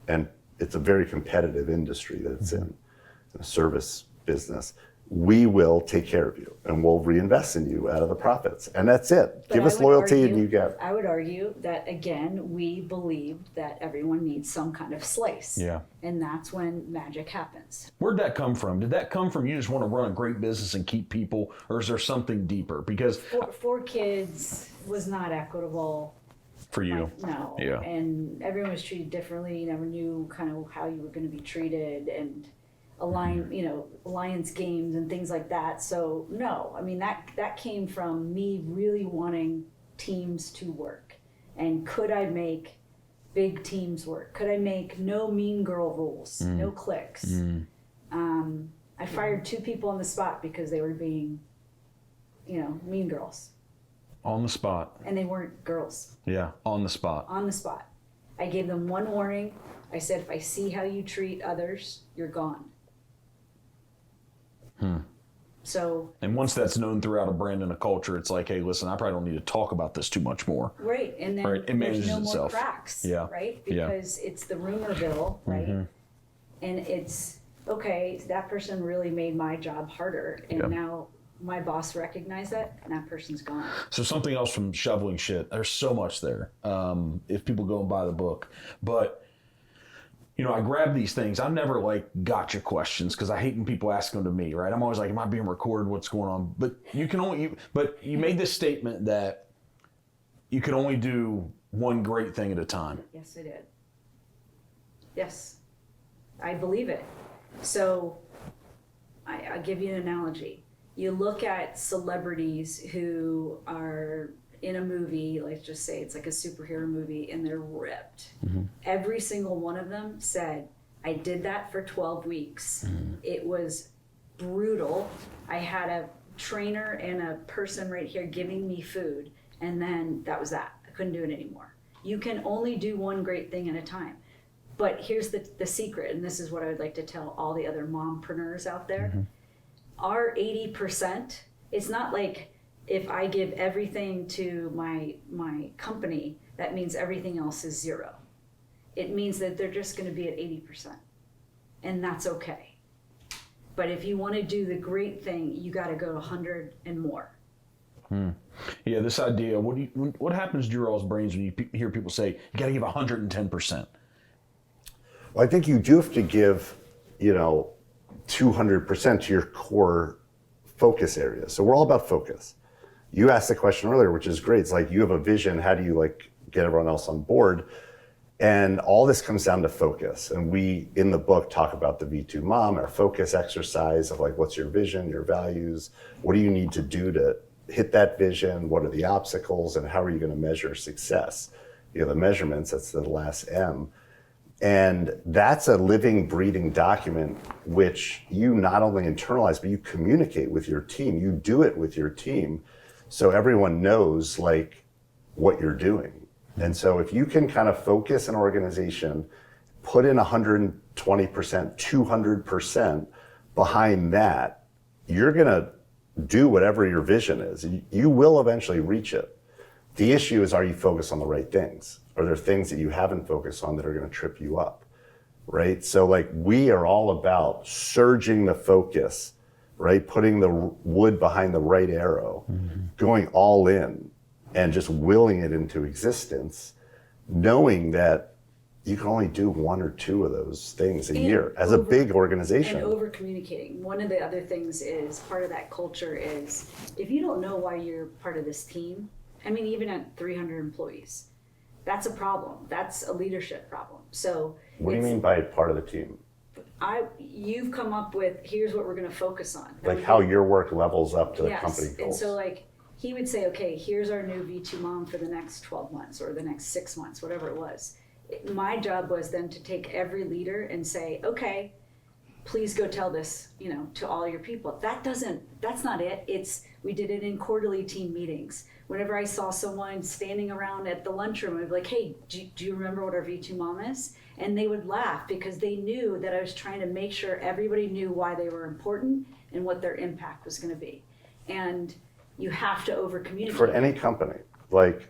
and it's a very competitive industry that it's in, a service business, we will take care of you and we'll reinvest in you out of the profits. And that's it. But Give I us would loyalty argue- and you get. I would argue that, again, we believed that everyone needs some kind of slice. Yeah. And that's when magic happens. Where'd that come from? Did that come from you just want to run a great business and keep people, or is there something deeper? Because Four kids was not equitable. for you, No. Yeah. And everyone was treated differently. You never knew kind of how you were going to be treated, and alliance games and things like that. So no, I mean that came from me really wanting teams to work. And could I make big teams work? Could I make no mean girl rules, no cliques? I fired 2 people on the spot because they were being, mean girls, on the spot. and they weren't girls. Yeah, on the spot. On the spot. I gave them one warning. I said, if I see how you treat others, you're gone. So, And once that's known throughout a brand and a culture, it's like, hey, listen, I probably don't need to talk about this too much more. right, and then Right, it there's manages no itself. more cracks, Yeah, right? yeah. Because it's the rumor bill, right? And it's, okay, that person really made my job harder, and Yeah. now my boss recognized that, and that person's gone. So something else from shoveling shit. There's so much there. If people go and buy the book, but I grab these things. I never gotcha questions because I hate when people ask them to me. Right? I'm always like, am I being recorded? What's going on? But you made this statement that you can only do one great thing at a time. Yes, I did. Yes, I believe it. So I'll give you an analogy. You look at celebrities who are in a movie, let's just say it's like a superhero movie, and they're ripped. Every single one of them said, I did that for 12 weeks. It was brutal. I had a trainer and a person right here giving me food, and then that was that. I couldn't do it anymore. You can only do one great thing at a time. But here's the secret, and this is what I would like to tell all the other mompreneurs out there. Our 80%, it's not like if I give everything to my company, that means everything else is 0. It means that they're just going to be at 80%. And that's okay. But if you want to do the great thing, you got to go 100 and more. Yeah, this idea. What happens to your all's brains when you hear people say you got to give 110%? Well, I think you do have to give, 200% to your core focus area. So we're all about focus. You asked the question earlier, which is great. It's like you have a vision. How do you get everyone else on board? And all this comes down to focus. And we, in the book, talk about the V2 Mom, our focus exercise of what's your vision, your values? What do you need to do to hit that vision? What are the obstacles? And how are you going to measure success? The measurements, that's the last M. And that's a living, breathing document, which you not only internalize, but you communicate with your team. You do it with your team. So everyone knows what you're doing. And so if you can kind of focus an organization, put in 120%, 200% behind that, you're going to do whatever your vision is. You will eventually reach it. The issue is, are you focused on the right things? Are there things that you haven't focused on that are going to trip you up? Right? So we are all about surging the focus, right? Putting the wood behind the right arrow, going all in and just willing it into existence, knowing that you can only do 1 or 2 of those things a year as a big organization. And over communicating. One of the other things is, part of that culture is, if you don't know why you're part of this team, I mean, even at 300 employees, that's a problem. That's a leadership problem. So What do you mean by part of the team? You've come up with, here's what we're going to focus on. Like how your work levels up to the company goals. And so like he would say, okay, here's our new V2 mom for the next 12 months or the next 6 months, whatever it was. My job was then to take every leader and say, okay, please go tell this, to all your people. That's not it. We did it in quarterly team meetings. Whenever I saw someone standing around at the lunchroom, I'd be like, hey, do you remember what our V2 mom is? And they would laugh because they knew that I was trying to make sure everybody knew why they were important and what their impact was going to be. And you have to over communicate. For any company, like,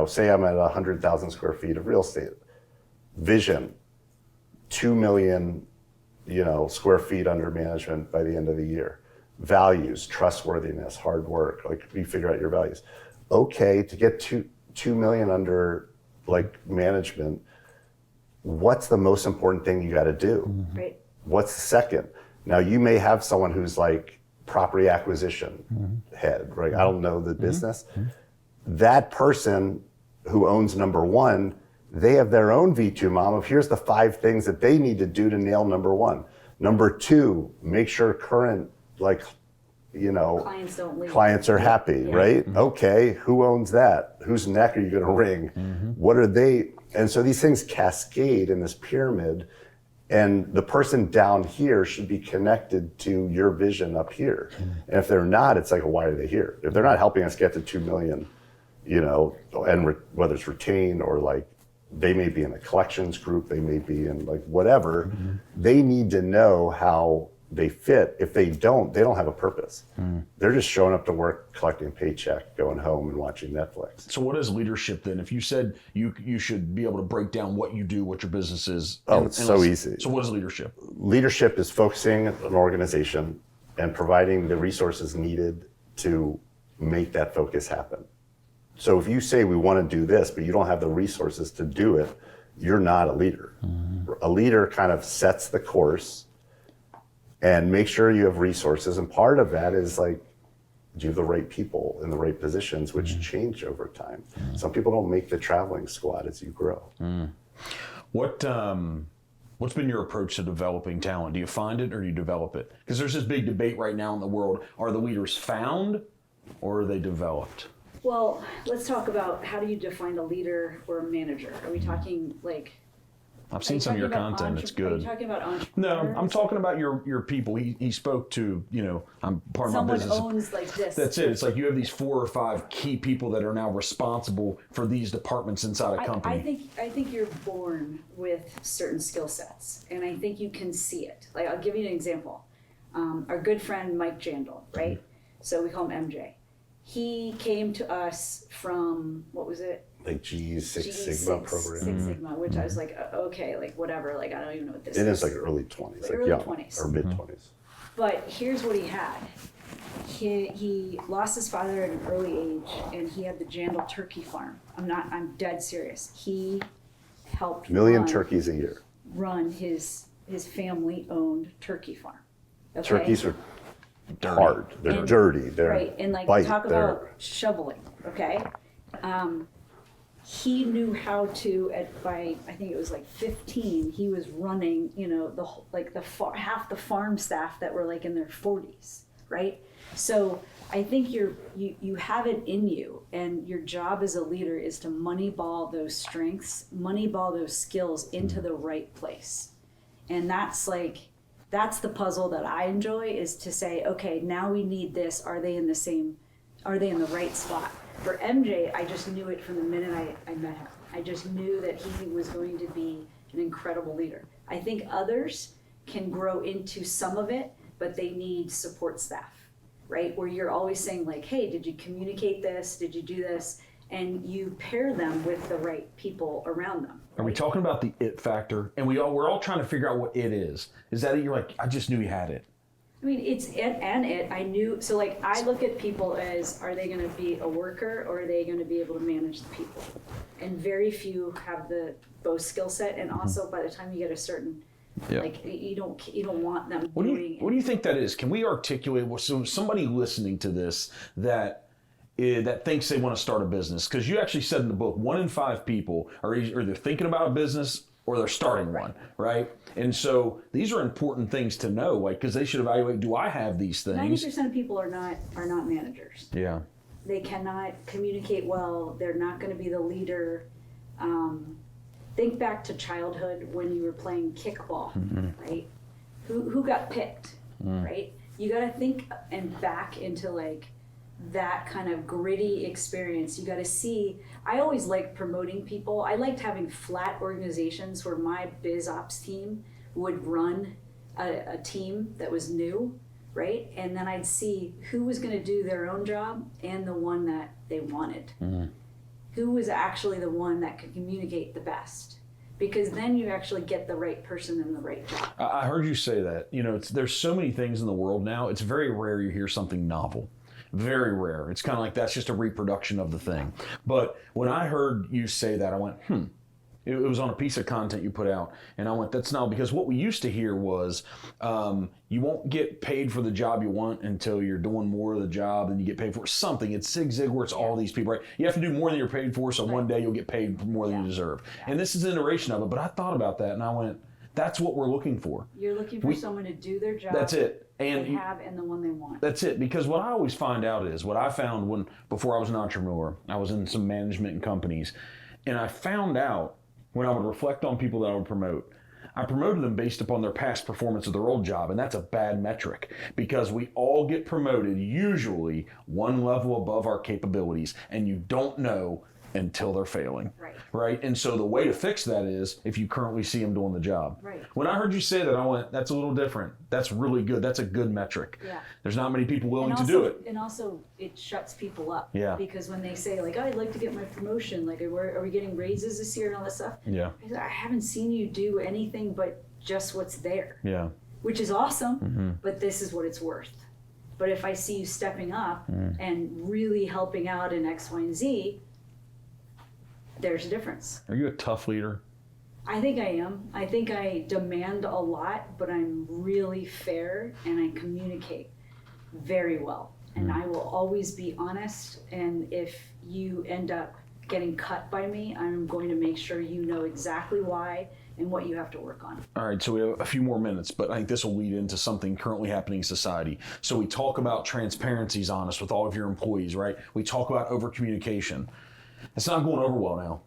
say I'm at 100,000 square feet of real estate, vision, 2 million, square feet under management by the end of the year. Values, trustworthiness, hard work, like you figure out your values. Okay, to get 2 million under like management, what's the most important thing you got to do? Right. What's the second? Now you may have someone who's like property acquisition head, right? I don't know the business. That person who owns number one, they have their own V2 mom of here's the 5 things that they need to do to nail number 1. Number 2, make sure current Clients don't leave. clients are happy, right? Okay, who owns that? Whose neck are you going to wring? What are they? And so these things cascade in this pyramid, and the person down here should be connected to your vision up here. And if they're not, it's like, why are they here? If they're not helping us get to 2 million, and whether it's retain or like they may be in a collections group, they may be in like whatever, they need to know how they fit. If they don't have a purpose. They're just showing up to work, collecting a paycheck, going home and watching Netflix. So what is leadership then? If you said you should be able to break down what you do, what your business is. It's so easy. So what is leadership? Leadership is focusing an organization and providing the resources needed to make that focus happen. So if you say we want to do this, but you don't have the resources to do it, you're not a leader. A leader kind of sets the course and make sure you have resources. And part of that is like, do you have the right people in the right positions, which change over time. Some people don't make the traveling squad as you grow. What's been your approach to developing talent? Do you find it or do you develop it? Because there's this big debate right now in the world. Are the leaders found or are they developed? Well, let's talk about how do you define a leader or a manager? Are we talking like... I've seen some of your content. It's good. Are you talking about entrepreneurs? No, I'm talking about your people. He spoke to, I'm part of my business. Someone owns like this. That's it. It's like you have these 4 or 5 key people that are now responsible for these departments inside a company. I think you're born with certain skill sets, and I think you can see it. Like, I'll give you an example. Our good friend Mike Jandal, right? So we call him MJ. He came to us from, what was it? Like Six Sigma program. Six Sigma, which I was like, okay, like whatever, like I don't even know what this is. It is like early 20s. Like early young, 20s. Or mid 20s. But here's what he had. He lost his father at an early age, and he had the Jandal turkey farm. I'm dead serious. He helped million turkeys a year. Run his family-owned turkey farm. Okay? Turkeys are hard. They're dirty. They're right. And like talk about shoveling. Okay. He knew how to by I think it was like 15. He was running, half the farm staff that were like in their 40s, right? So I think you have it in you, and your job as a leader is to moneyball those strengths, moneyball those skills into the right place, and that's the puzzle that I enjoy, is to say, okay, now we need this. Are they in the right spot? For MJ, I just knew it from the minute I met him. I just knew that he was going to be an incredible leader. I think others can grow into some of it, but they need support staff, right? Where you're always saying like, hey, did you communicate this? Did you do this? And you pair them with the right people around them. Are we talking about the it factor? And we're all trying to figure out what it is. Is that it? You're like, I just knew you had it. I mean, it's it and it. I knew, so like I look at people as, are they going to be a worker or are they going to be able to manage the people? And very few have both skill set, and also by the time you get a certain, like you don't want them What do you think that is? Can we articulate, so somebody listening to this that that thinks they want to start a business? Because you actually said in the book, 1 in 5 people are either thinking about a business or they're starting one, right? And so these are important things to know, like, because they should evaluate, do I have these things? 90% of people are not managers. Yeah. They cannot communicate well. They're not going to be the leader. Think back to childhood when you were playing kickball, right? Who got picked, right? You got to think and back into like that kind of gritty experience. You got to see. I always liked promoting people. I liked having flat organizations where my biz ops team would run a team that was new, right? And then I'd see who was going to do their own job and the one that they wanted. Who was actually the one that could communicate the best. Because then you actually get the right person in the right job. I heard you say that. You know, there's so many things in the world now. It's very rare you hear something novel. Very rare. It's kind of like that's just a reproduction of the thing. But when I heard you say that, I went, It was on a piece of content you put out. And I went, that's not, because what we used to hear was you won't get paid for the job you want until you're doing more of the job and you get paid for something. It's Zig Ziglar, it's all these people, right? You have to do more than you're paid for, so one day you'll get paid more than you deserve. And this is an iteration of it, but I thought about that and I went, that's what we're looking for. You're looking for someone to do their job. That's it. And they have and the one they want. That's it. Because what I always find out is, what I found before I was an entrepreneur, I was in some management and companies, and I found out when I would reflect on people that I would promote, I promoted them based upon their past performance of their old job, and that's a bad metric because we all get promoted usually one level above our capabilities, and you don't know until they're failing. Right? And so the way to fix that is if you currently see them doing the job. When I heard you say that, I went, that's a little different. That's really good. That's a good metric. There's not many people willing to do it. And also it shuts people up. Because when they say like, oh, I'd like to get my promotion, like are we getting raises this year and all that stuff? I haven't seen you do anything but just what's there. Which is awesome, but this is what it's worth. But if I see you stepping up and really helping out in X, Y, and Z, there's a difference. Are you a tough leader? I think I am. I think I demand a lot, but I'm really fair and I communicate very well. And I will always be honest. And if you end up getting cut by me, I'm going to make sure you know exactly why and what you have to work on. All right, so we have a few more minutes, but I think this will lead into something currently happening in society. So we talk about transparency is honest with all of your employees, right? We talk about over communication. It's not going over well now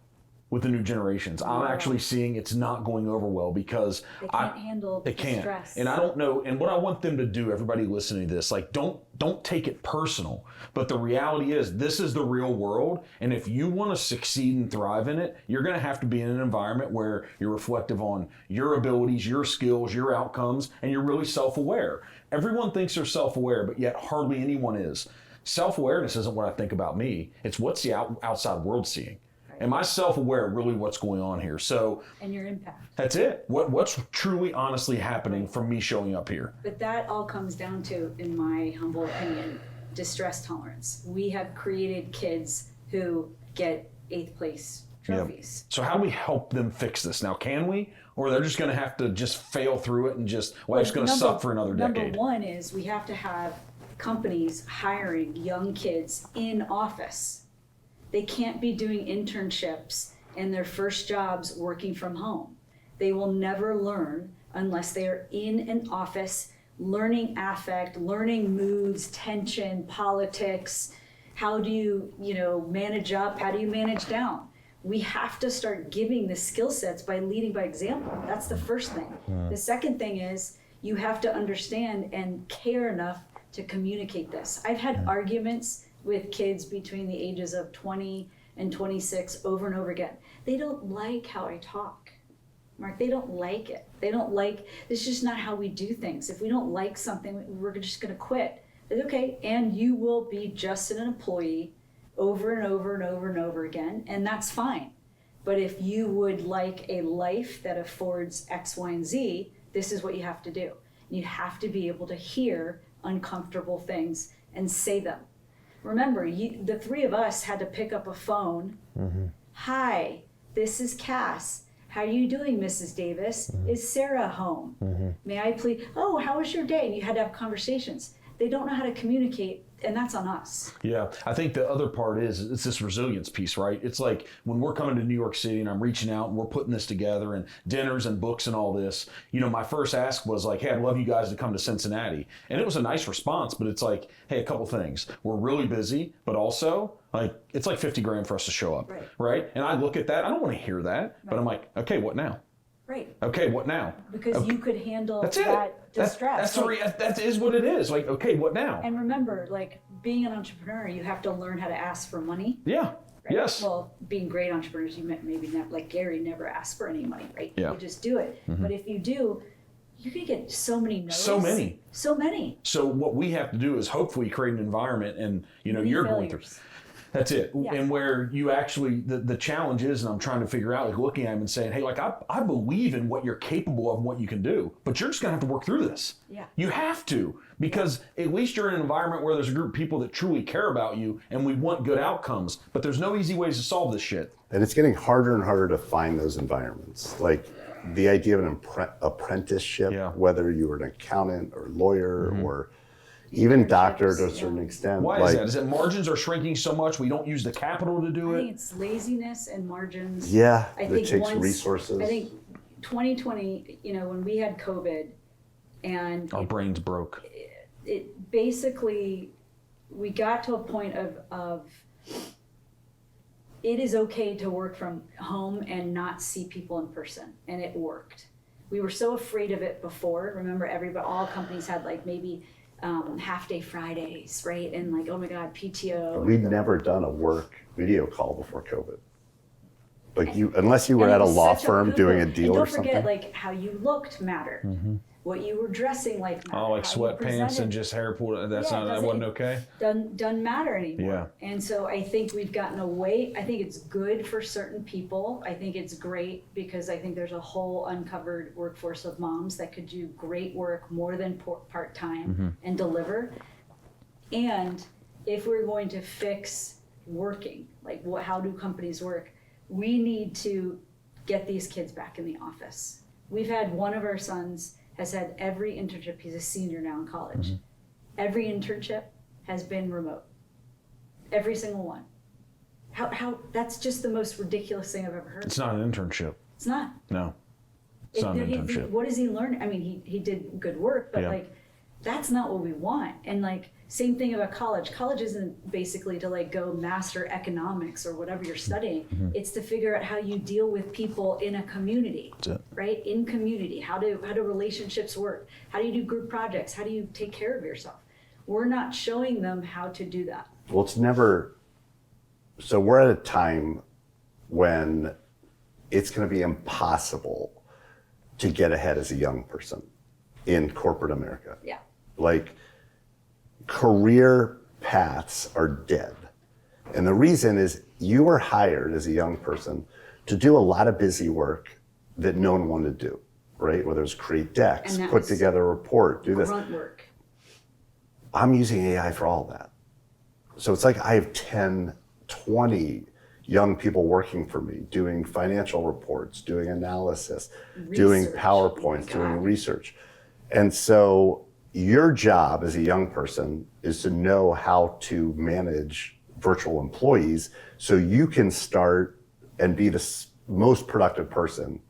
with the new generations. I'm actually seeing it's not going over well because they can't handle the stress. And I don't know, and what I want them to do, everybody listening to this, like don't take it personal. But the reality is this is the real world. And if you want to succeed and thrive in it, you're going to have to be in an environment where you're reflective on your abilities, your skills, your outcomes, and you're really self-aware. Everyone thinks they're self-aware, but yet hardly anyone is. Self-awareness isn't what I think about me. It's what's the outside world seeing. Am I self-aware of really what's going on here? So, and your impact. That's it. What's truly, honestly happening from me showing up here? But that all comes down to, in my humble opinion, distress tolerance. We have created kids who get 8th place trophies. So how do we help them fix this? Now, can we? Or they're just going to have to just fail through it and just, life's going to suck for another decade? Number one is we have to have companies hiring young kids in office. They can't be doing internships and their first jobs working from home. They will never learn unless they are in an office, learning affect, learning moods, tension, politics. How do you, manage up? How do you manage down? We have to start giving the skill sets by leading by example. That's the first thing. The second thing is you have to understand and care enough to communicate this. I've had arguments with kids between the ages of 20 and 26 over and over again. They don't like how I talk. Mark, they don't like it. It's just not how we do things. If we don't like something, we're just gonna quit. It's okay, and you will be just an employee over and over and over and over again, and that's fine. But if you would like a life that affords X, Y, and Z, this is what you have to do. You have to be able to hear uncomfortable things and say them. Remember, the three of us had to pick up a phone. Hi, this is Kass. How are you doing, Mrs. Davis? Is Sarah home? May I please? Oh, how was your day? And you had to have conversations. They don't know how to communicate. and that's on us. Yeah, I think the other part is it's this resilience piece, right? It's like when we're coming to New York City and I'm reaching out and we're putting this together and dinners and books and all this, you know, my first ask was like, hey, I'd love you guys to come to Cincinnati. And it was a nice response, but it's like, hey, a couple things. We're really busy, but also like it's like 50 grand for us to show up, right? And I look at that, I don't want to hear that, but I'm like, okay, what now? Right. Okay, what now? Because you could handle That's that distress. That is what it is. Like, okay, what now? And remember, like being an entrepreneur, you have to learn how to ask for money. Yeah. Right? Yes. Well, being great entrepreneurs, you maybe not, like Gary never asked for any money, right? Yeah. You just do it. But if you do, you could get so many no's. So many. So what we have to do is hopefully create an environment, and you know, you're going through. That's it. Yeah. And where you actually, the challenge is, and I'm trying to figure out, like looking at him and saying, hey, like I believe in what you're capable of and what you can do, but you're just gonna have to work through this. Yeah. You have to, because at least you're in an environment where there's a group of people that truly care about you and we want good outcomes, but there's no easy ways to solve this shit. And it's getting harder and harder to find those environments. Like the idea of an apprenticeship, whether you were an accountant or lawyer or even doctor to a certain extent. Why is that? Is it margins are shrinking so much we don't use the capital to do it? I think it's laziness and margins. Yeah, I think it takes resources. I think 2020, you know, when we had COVID and our brains broke. It basically, we got to a point of it is okay to work from home and not see people in person, and it worked. We were so afraid of it before. Remember, all companies had like maybe half-day Fridays, right? And like, oh my God, PTO. We'd never done a work video call before COVID. Like unless you were at a law firm doing a deal or something. Don't forget, like how you looked mattered. What you were dressing like mattered. Oh, like sweatpants and just hair pulled. That wasn't okay. Doesn't matter anymore. Yeah. And so I think we've gotten away. I think it's good for certain people. I think it's great because I think there's a whole uncovered workforce of moms that could do great work more than part-time and deliver. And if we're going to fix working, like how do companies work? We need to get these kids back in the office. We've had one of our sons has had every internship. He's a senior now in college. Every internship has been remote. Every single one. How that's just the most ridiculous thing I've ever heard. It's not an internship. It's not. No. It's not an internship. What does he learn? I mean, he did good work, but like that's not what we want. And like same thing about college. College isn't basically to like go master economics or whatever you're studying. It's to figure out how you deal with people in a community, right? In community, how do relationships work? How do you do group projects? How do you take care of yourself? We're not showing them how to do that. Well, it's never. So we're at a time when it's going to be impossible to get ahead as a young person in corporate America. Yeah. Like, career paths are dead. And the reason is you were hired as a young person to do a lot of busy work that no one wanted to do, right? Whether it's create decks, put together a report, do this. Grunt work. I'm using AI for all that. So it's like I have 10, 20 young people working for me, doing financial reports, doing analysis, doing PowerPoints, doing research. And so your job as a young person is to know how to manage virtual employees so you can start and be the most productive person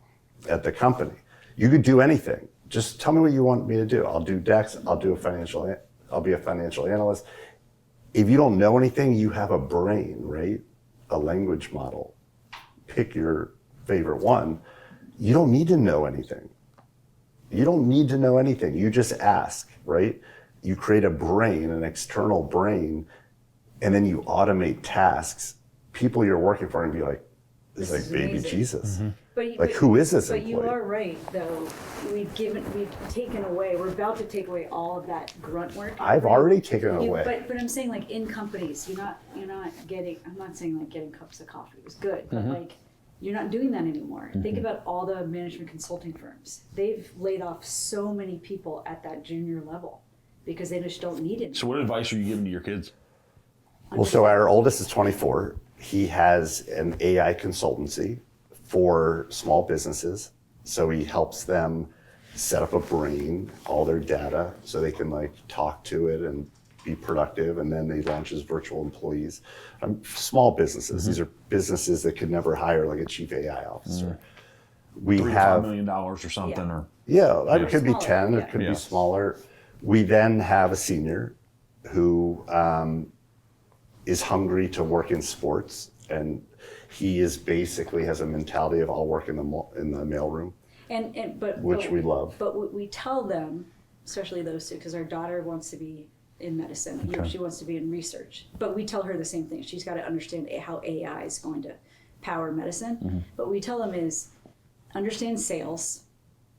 at the company. You could do anything. Just tell me what you want me to do. I'll do decks, I'll be a financial analyst. If you don't know anything, you have a brain, right? A language model. Pick your favorite one. You don't need to know anything. You don't need to know anything. You just ask, right? You create a brain, an external brain, and then you automate tasks. People you're working for and be like, this is like baby Jesus. Who is this employee? But you are right, though. We've taken away, we're about to take away all of that grunt work. I've already taken it away. But I'm saying like in companies, you're not getting, I'm not saying like getting cups of coffee was good, but like you're not doing that anymore. Think about all the management consulting firms. They've laid off so many people at that junior level because they just don't need it. So what advice are you giving to your kids? Well, so our oldest is 24. He has an AI consultancy for small businesses. So he helps them set up a brain, all their data, so they can like talk to it and be productive, and then they launch as virtual employees. Small businesses. These are businesses that could never hire like a chief AI officer. We $3 to have $5 million or something, or it could be Smaller, 10, yeah. it could be smaller. We then have a senior who is hungry to work in sports, and he is basically has a mentality of I'll work in the mailroom, which we love. But we tell them, especially those two, because our daughter wants to be in medicine. You know, she wants to be in research. But we tell her the same thing. She's got to understand how AI is going to power medicine. But we tell them is understand sales.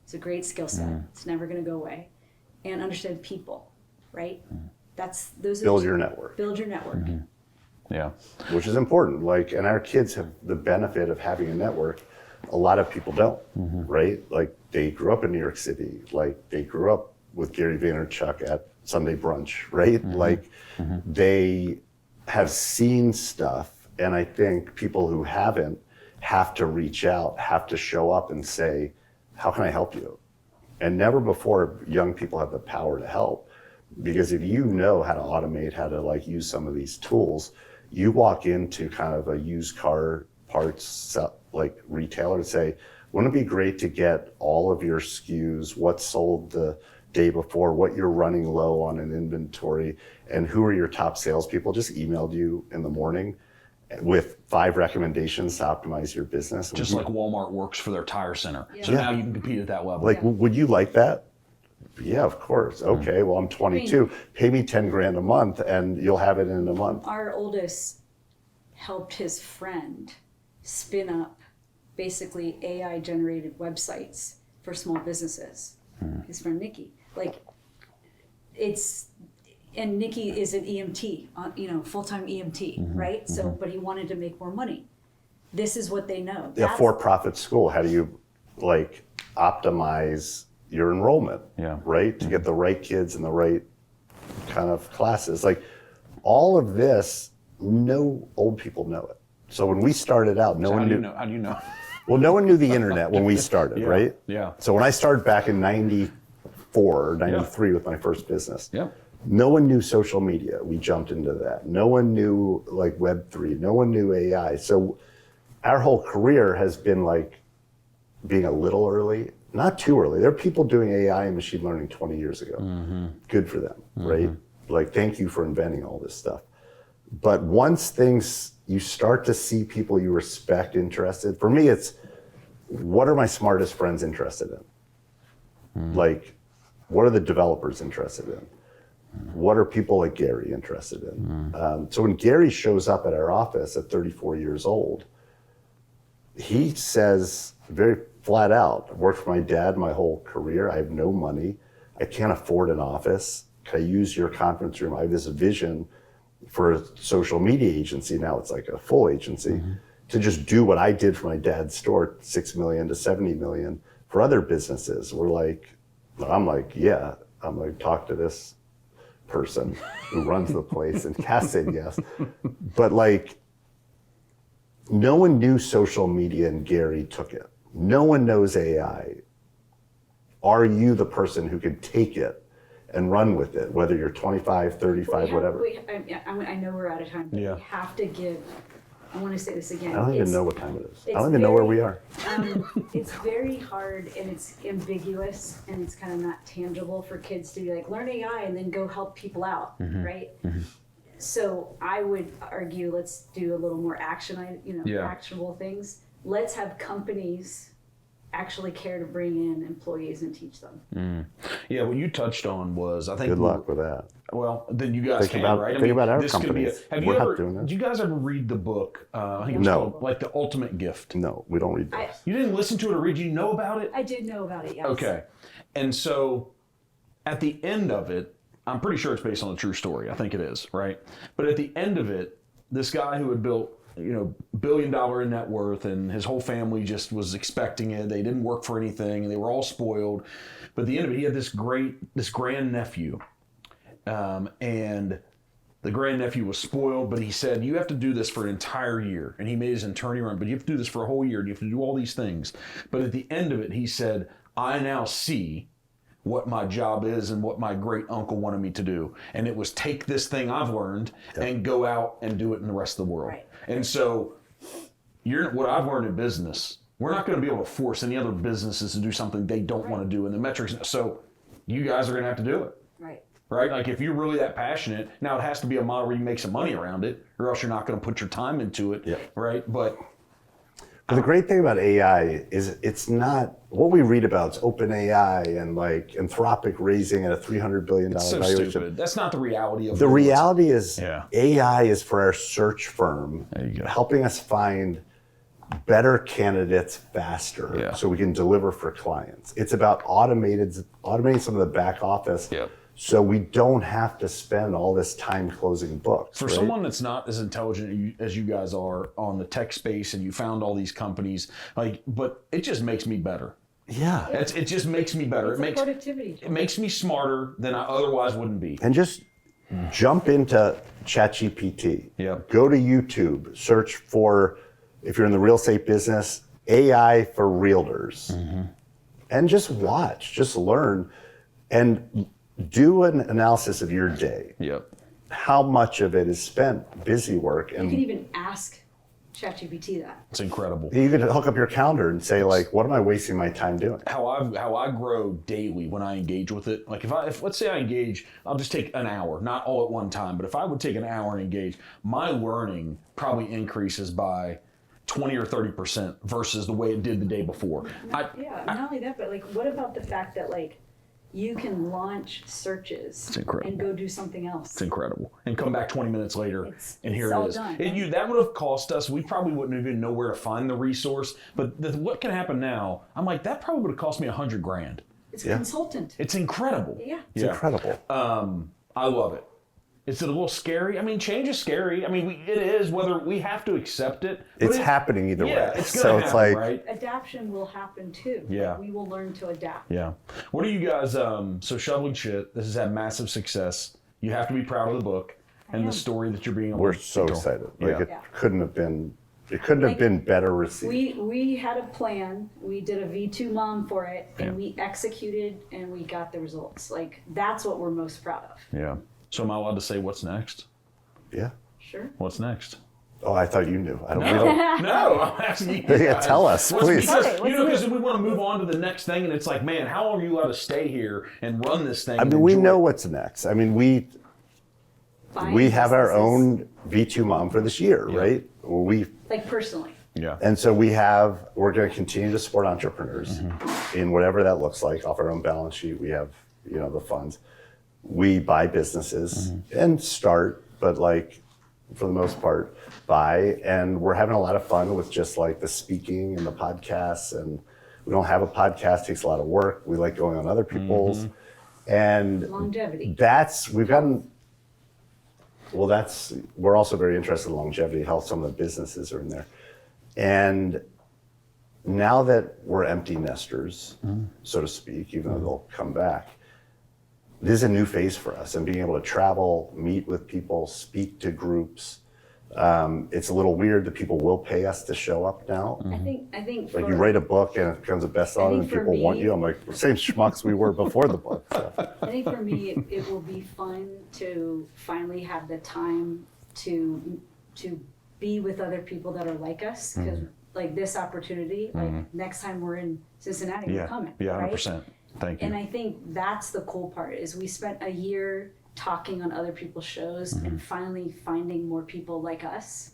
It's a great skill set. It's never going to go away. And understand people, right? Build your network. Build your network. yeah, Which is important. Like, and our kids have the benefit of having a network. A lot of people don't, right? Like, they grew up in New York City. Like, they grew up with Gary Vaynerchuk at Sunday brunch, right? Like, they have seen stuff, and I think people who haven't have to reach out, have to show up and say, how can I help you? And never before young people have the power to help. Because if you know how to automate, how to like use some of these tools, you walk into kind of a used car parts like retailer and say, wouldn't it be great to get all of your SKUs, what sold the day before, what you're running low on in inventory, and who are your top salespeople? Just emailed you in the morning with 5 recommendations to optimize your business. just like Walmart works for their tire center. So now you can compete at that level. Like, would you like that? Yeah, of course. Okay, well, I'm 22. Pay me 10 grand a month and you'll have it in a month. Our oldest helped his friend spin up basically AI generated websites for small businesses. His friend Nikki. Like, and Nikki is an EMT, full-time EMT, right? So, but he wanted to make more money. This is what they know. A for-profit school, how do you like optimize your enrollment, right? To get the right kids in the right kind of classes. Like, all of this, no old people know it. So when we started out, no one knew. How do you know? Well, no one knew the internet when we started, right? Yeah. So when I started back in 94 or 93 with my first business, Yeah. no one knew social media. We jumped into that. No one knew like Web3. No one knew AI. So our whole career has been like being a little early, not too early. There are people doing AI and machine learning 20 years ago. Good for them, right? Like, thank you for inventing all this stuff. But once you start to see people you respect interested, for me, it's what are my smartest friends interested in? Like, what are the developers interested in? What are people like Gary interested in? So when Gary shows up at our office at 34 years old, he says very flat out, I've worked for my dad my whole career. I have no money. I can't afford an office. Can I use your conference room? I have this vision for a social media agency. Now it's like a full agency to just do what I did for my dad's store, 6 million to 70 million for other businesses. I'm like, talk to this person who runs the place, and Kass said yes. But like, no one knew social media and Gary took it. No one knows AI. Are you the person who can take it and run with it, whether you're 25, 35, whatever? I know we're out of time, but we have to give, I want to say this again. I don't even know what time it is. I don't even know where we are. It's very hard, and it's ambiguous, and it's kind of not tangible for kids to be like, learn AI and then go help people out, right? So I would argue, let's do a little more actionable things. Let's have companies actually care to bring in employees and teach them. Yeah, what you touched on was, I think. Good luck with that. Well, then you guys Think about our companies. We're not doing that. Did you guys ever read the book? I think it was called, like, The Ultimate Gift. No, we don't read books. You didn't listen to it or read? You know about it? I did know about it, yes. Okay, and so at the end of it, I'm pretty sure it's based on a true story. I think it is, right? But at the end of it, this guy who had built, $1 billion in net worth, and his whole family just was expecting it. They didn't work for anything, and they were all spoiled. But at the end of it, he had this grandnephew, and the grandnephew was spoiled. But he said, "You have to do this for an entire year." And he made his attorney run, but you have to do this for a whole year. And you have to do all these things. But at the end of it, he said, "I now see what my job is and what my great uncle wanted me to do. And it was take this thing I've learned and go out and do it in the rest of the world. Right. And so what I've learned in business, we're not going to be able to force any other businesses to do something they don't want to do. And the metrics, so you guys are going to have to do it. Right? Like if you're really that passionate, now it has to be a model where you make some money around it, or else you're not going to put your time into it. Right? But the great thing about AI is it's not what we read about. It's open AI and like Anthropic raising at a $300 billion it's so valuation. stupid. That's not the reality of The reality is Yeah. AI is for our search firm, There you go. helping us find better candidates faster so we can deliver for clients. It's about automating some of the back office so we don't have to spend all this time closing books. For someone that's not as intelligent as you guys are on the tech space and you found all these companies, but it just makes me better. Yeah. It just makes me better. It's productivity. It makes me smarter than I otherwise wouldn't be. And just jump into ChatGPT. Go to YouTube, search for, if you're in the real estate business, AI for realtors. And just watch, just learn, and do an analysis of your day. How much of it is spent busy work? And you can even ask ChatGPT that. It's incredible. You can hook up your calendar and say, like, what am I wasting my time doing? How I grow daily when I engage with it. Like if let's say I engage, I'll just take an hour, not all at one time, but if I would take an hour and engage, my learning probably increases by 20 or 30% versus the way it did the day before. Not only that, but like, what about the fact that like you can launch searches and go do something else? It's incredible. And come back 20 minutes later and here it is. Done. That would have cost us, we probably wouldn't even know where to find the resource. But what can happen now? I'm like, that probably would have cost me $100,000. It's a consultant. It's incredible. It's incredible. I love it. Is it a little scary? I mean, change is scary. I mean, it is, whether we have to accept it. It's happening either way. It's gonna happen, like, right? Adaptation will happen too. Yeah. We will learn to adapt. Yeah. What do you guys, so Shoveling Shit, this has had massive success. You have to be proud of the book and the story that you're being able we're to so tell. excited. Like it couldn't have been better received. We had a plan. We did a V2 mom for it, and we executed, and we got the results. Like, that's what we're most proud of. Yeah. So am I allowed to say what's next? Yeah. Sure. What's next? Oh, I thought you knew. I don't know. No, I'm asking you. Tell us, please. Because we want to move on to the next thing, and it's like, man, how long are you allowed to stay here and run this thing? I mean, we know what's next. I mean, we have our own V2 mom for this year, right? Like personally. Yeah. And so we're going to continue to support entrepreneurs in whatever that looks like. Off our own balance sheet, we have, the funds. We buy businesses and start, but like for the most part, buy. And we're having a lot of fun with just like the speaking and the podcasts. And we don't have a podcast, it takes a lot of work. We like going on other people's. And longevity. We're also very interested in longevity, how some of the businesses are in there. And now that we're empty nesters, so to speak, even though they'll come back, this is a new phase for us, and being able to travel, meet with people, speak to groups. It's a little weird that people will pay us to show up now. I think like you write a book and it becomes a bestseller and people want you. I'm like, the same schmucks we were before the book. So. I think for me, it will be fun to finally have the time to be with other people that are like us, because like this opportunity, like next time we're in Cincinnati, we're coming. Yeah, 100%. Right? Thank you. And I think that's the cool part, is we spent a year talking on other people's shows and finally finding more people like us.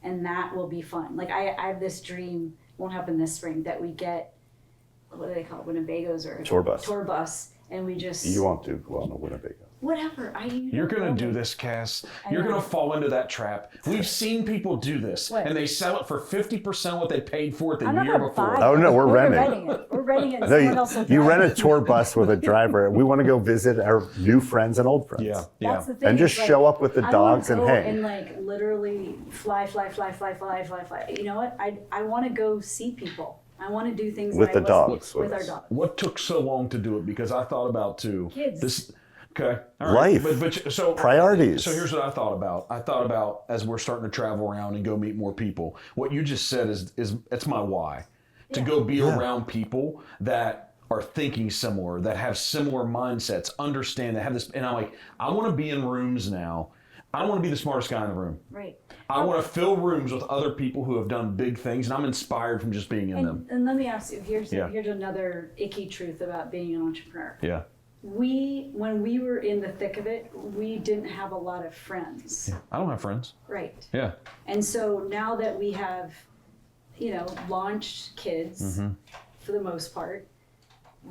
And that will be fun. Like I have this dream, won't happen this spring, that we get, what do they call it, Winnebagos or tour bus, and we just... You won't do well in a Winnebago. Whatever. You're going to do this, Kass. You're going to fall into that trap. We've seen people do this, and they sell it for 50% what they paid for it the year before. Oh, no, we're renting. We're renting it. No, you rent a tour bus with a driver. We want to go visit our new friends and old friends. Yeah. That's the thing. And just show up with the dogs and hang. And like literally fly. You know what? I want to go see people. I want to do things with the dogs. With our dogs. What took so long to do it? Because I thought about too. Kids. Okay. All right. Life. So priorities. So here's what I thought about. I thought about, as we're starting to travel around and go meet more people, what you just said is it's my why. To go be around people that are thinking similar, that have similar mindsets, understand, that have this. And I'm like, I want to be in rooms now. I don't want to be the smartest guy in the room. Right. I want to fill rooms with other people who have done big things, and I'm inspired from just being in them. And let me ask you, here's Yeah. another icky truth about being an entrepreneur. Yeah. When we were in the thick of it, we didn't have a lot of friends. Yeah. I don't have friends. Right. Yeah. And so now that we have, launched kids for the most part,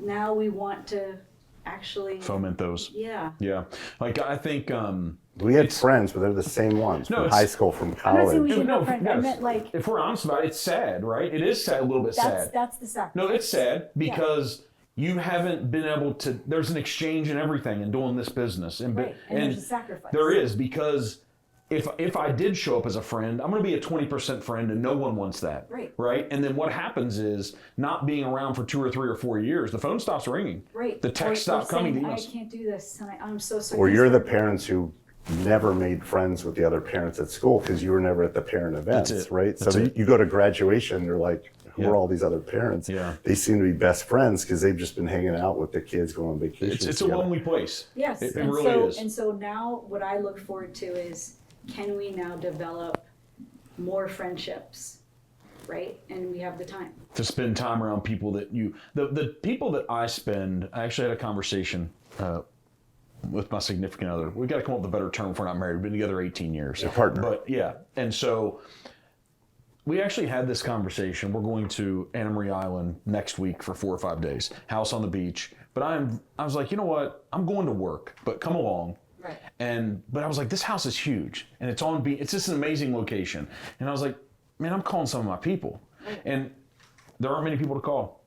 now we want to actually Foment those. Yeah. Yeah. Like, I think, We had friends, but they're the same ones No, from it's- high school, from I'm not saying we college. didn't No, have friends. I yes. meant like if we're honest about it, it's sad, right? It is sad, a little bit sad. that's the sacrifice. No, it's sad because you haven't been able to. There's an exchange in everything in doing this business, and Right. And there's a sacrifice. There is, because if I did show up as a friend, I'm going to be a 20% friend, and no one wants that. Right. Right. And then what happens is, not being around for 2 or 3 or 4 years, the phone stops ringing. Right. The text stops coming. Saying, The I emails. can't do this, and I'm so sorry. Or you're the parents who never made friends with the other parents at school because you were never at the parent events, it. right? That's So it. you go to graduation, you're like, who Yeah. are all these other parents? Yeah. They seem to be best friends because they've just been hanging out with their kids, going on vacations. It's a together. lonely place. Yes, It and really so is. and so now what I look forward to is, can we now develop more friendships, right? And we have the time. To spend time around people that the people that I actually had a conversation with my significant other. We got to come up with a better term if we're not married. We've been together 18 years. Your partner. But yeah, and so we actually had this conversation. We're going to Anna Marie Island next week for 4 or 5 days, house on the beach. But I was like, you know what? I'm going to work, but come along. Right. But I was like, this house is huge, and it's on beach. It's just an amazing location. And I was like, man, I'm calling some of my people, and there aren't many people to call.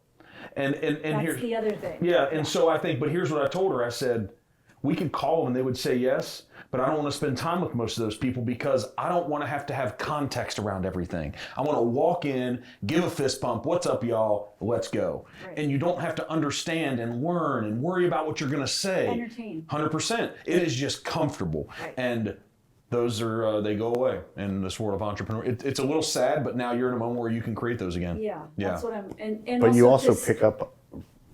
And That's here's the other thing. yeah. And so I think, but here's what I told her. I said, we could call them and they would say yes, but I don't want to spend time with most of those people because I don't want to have context around everything. I want to walk in, give a fist pump. What's up, y'all? Let's go. Right. And you don't have to understand and learn and worry about what you're going to say. Entertain. 100%. It is just comfortable. Right. And those are, they go away in this world of entrepreneur. It's a little sad, but now you're in a moment where you can create those again. Yeah. That's what I'm. And But you also this- pick up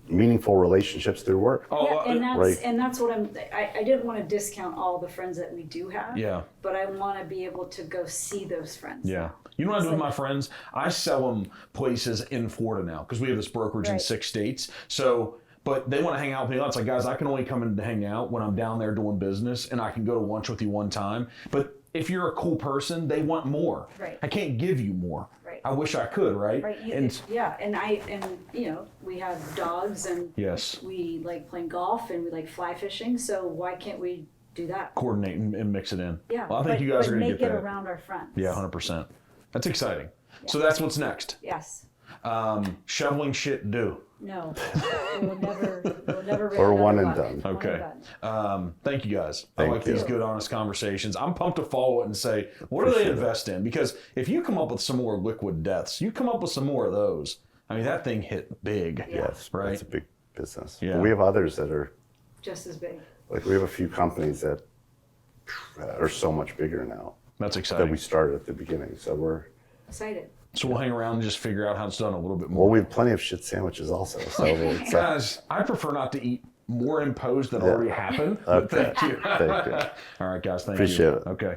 meaningful relationships through work. Oh, Yeah, and that's right. and that's what I didn't want to discount all the friends that we do have. Yeah. But I want to be able to go see those friends. Yeah. You know what I do with my friends? I sell them places in Florida now because we have this brokerage in Right. 6 states. So, but they want to hang out with me. It's like, guys, I can only come in and hang out when I'm down there doing business, and I can go to lunch with you one time. But if you're a cool person, they want more. Right. I can't give you more. Right. I wish I could, right? Right. And Yeah. And we have dogs, and yes, we like playing golf, and we like fly fishing. So why can't we do that? coordinate and mix it in. Yeah. Well, I think but, you guys but are going to make get it that. around our friends. Yeah, 100%. That's exciting. So that's what's next. Yes. Shoveling shit do. No. We'll never. Or one and buck. done. One and Okay. done. Thank you guys. I Thank like these you. good, honest conversations. I'm pumped to follow it and say, what do they Appreciate it. invest in? Because if you come up with some more liquid deaths, you come up with some more of those. I mean, that thing hit big. Yes, Right. It's a big business. Yeah. But we have others that are, Just as big. like we have a few companies that are so much bigger now That's that exciting. we started at the beginning. So Excited. So we'll hang around and just figure out how it's done a little bit well, more. we have plenty of shit sandwiches also. So it's, Guys, I prefer not to eat more imposed than already happened. But Okay. thank you. Thank you. All right, guys. Thank Appreciate you. it. Okay.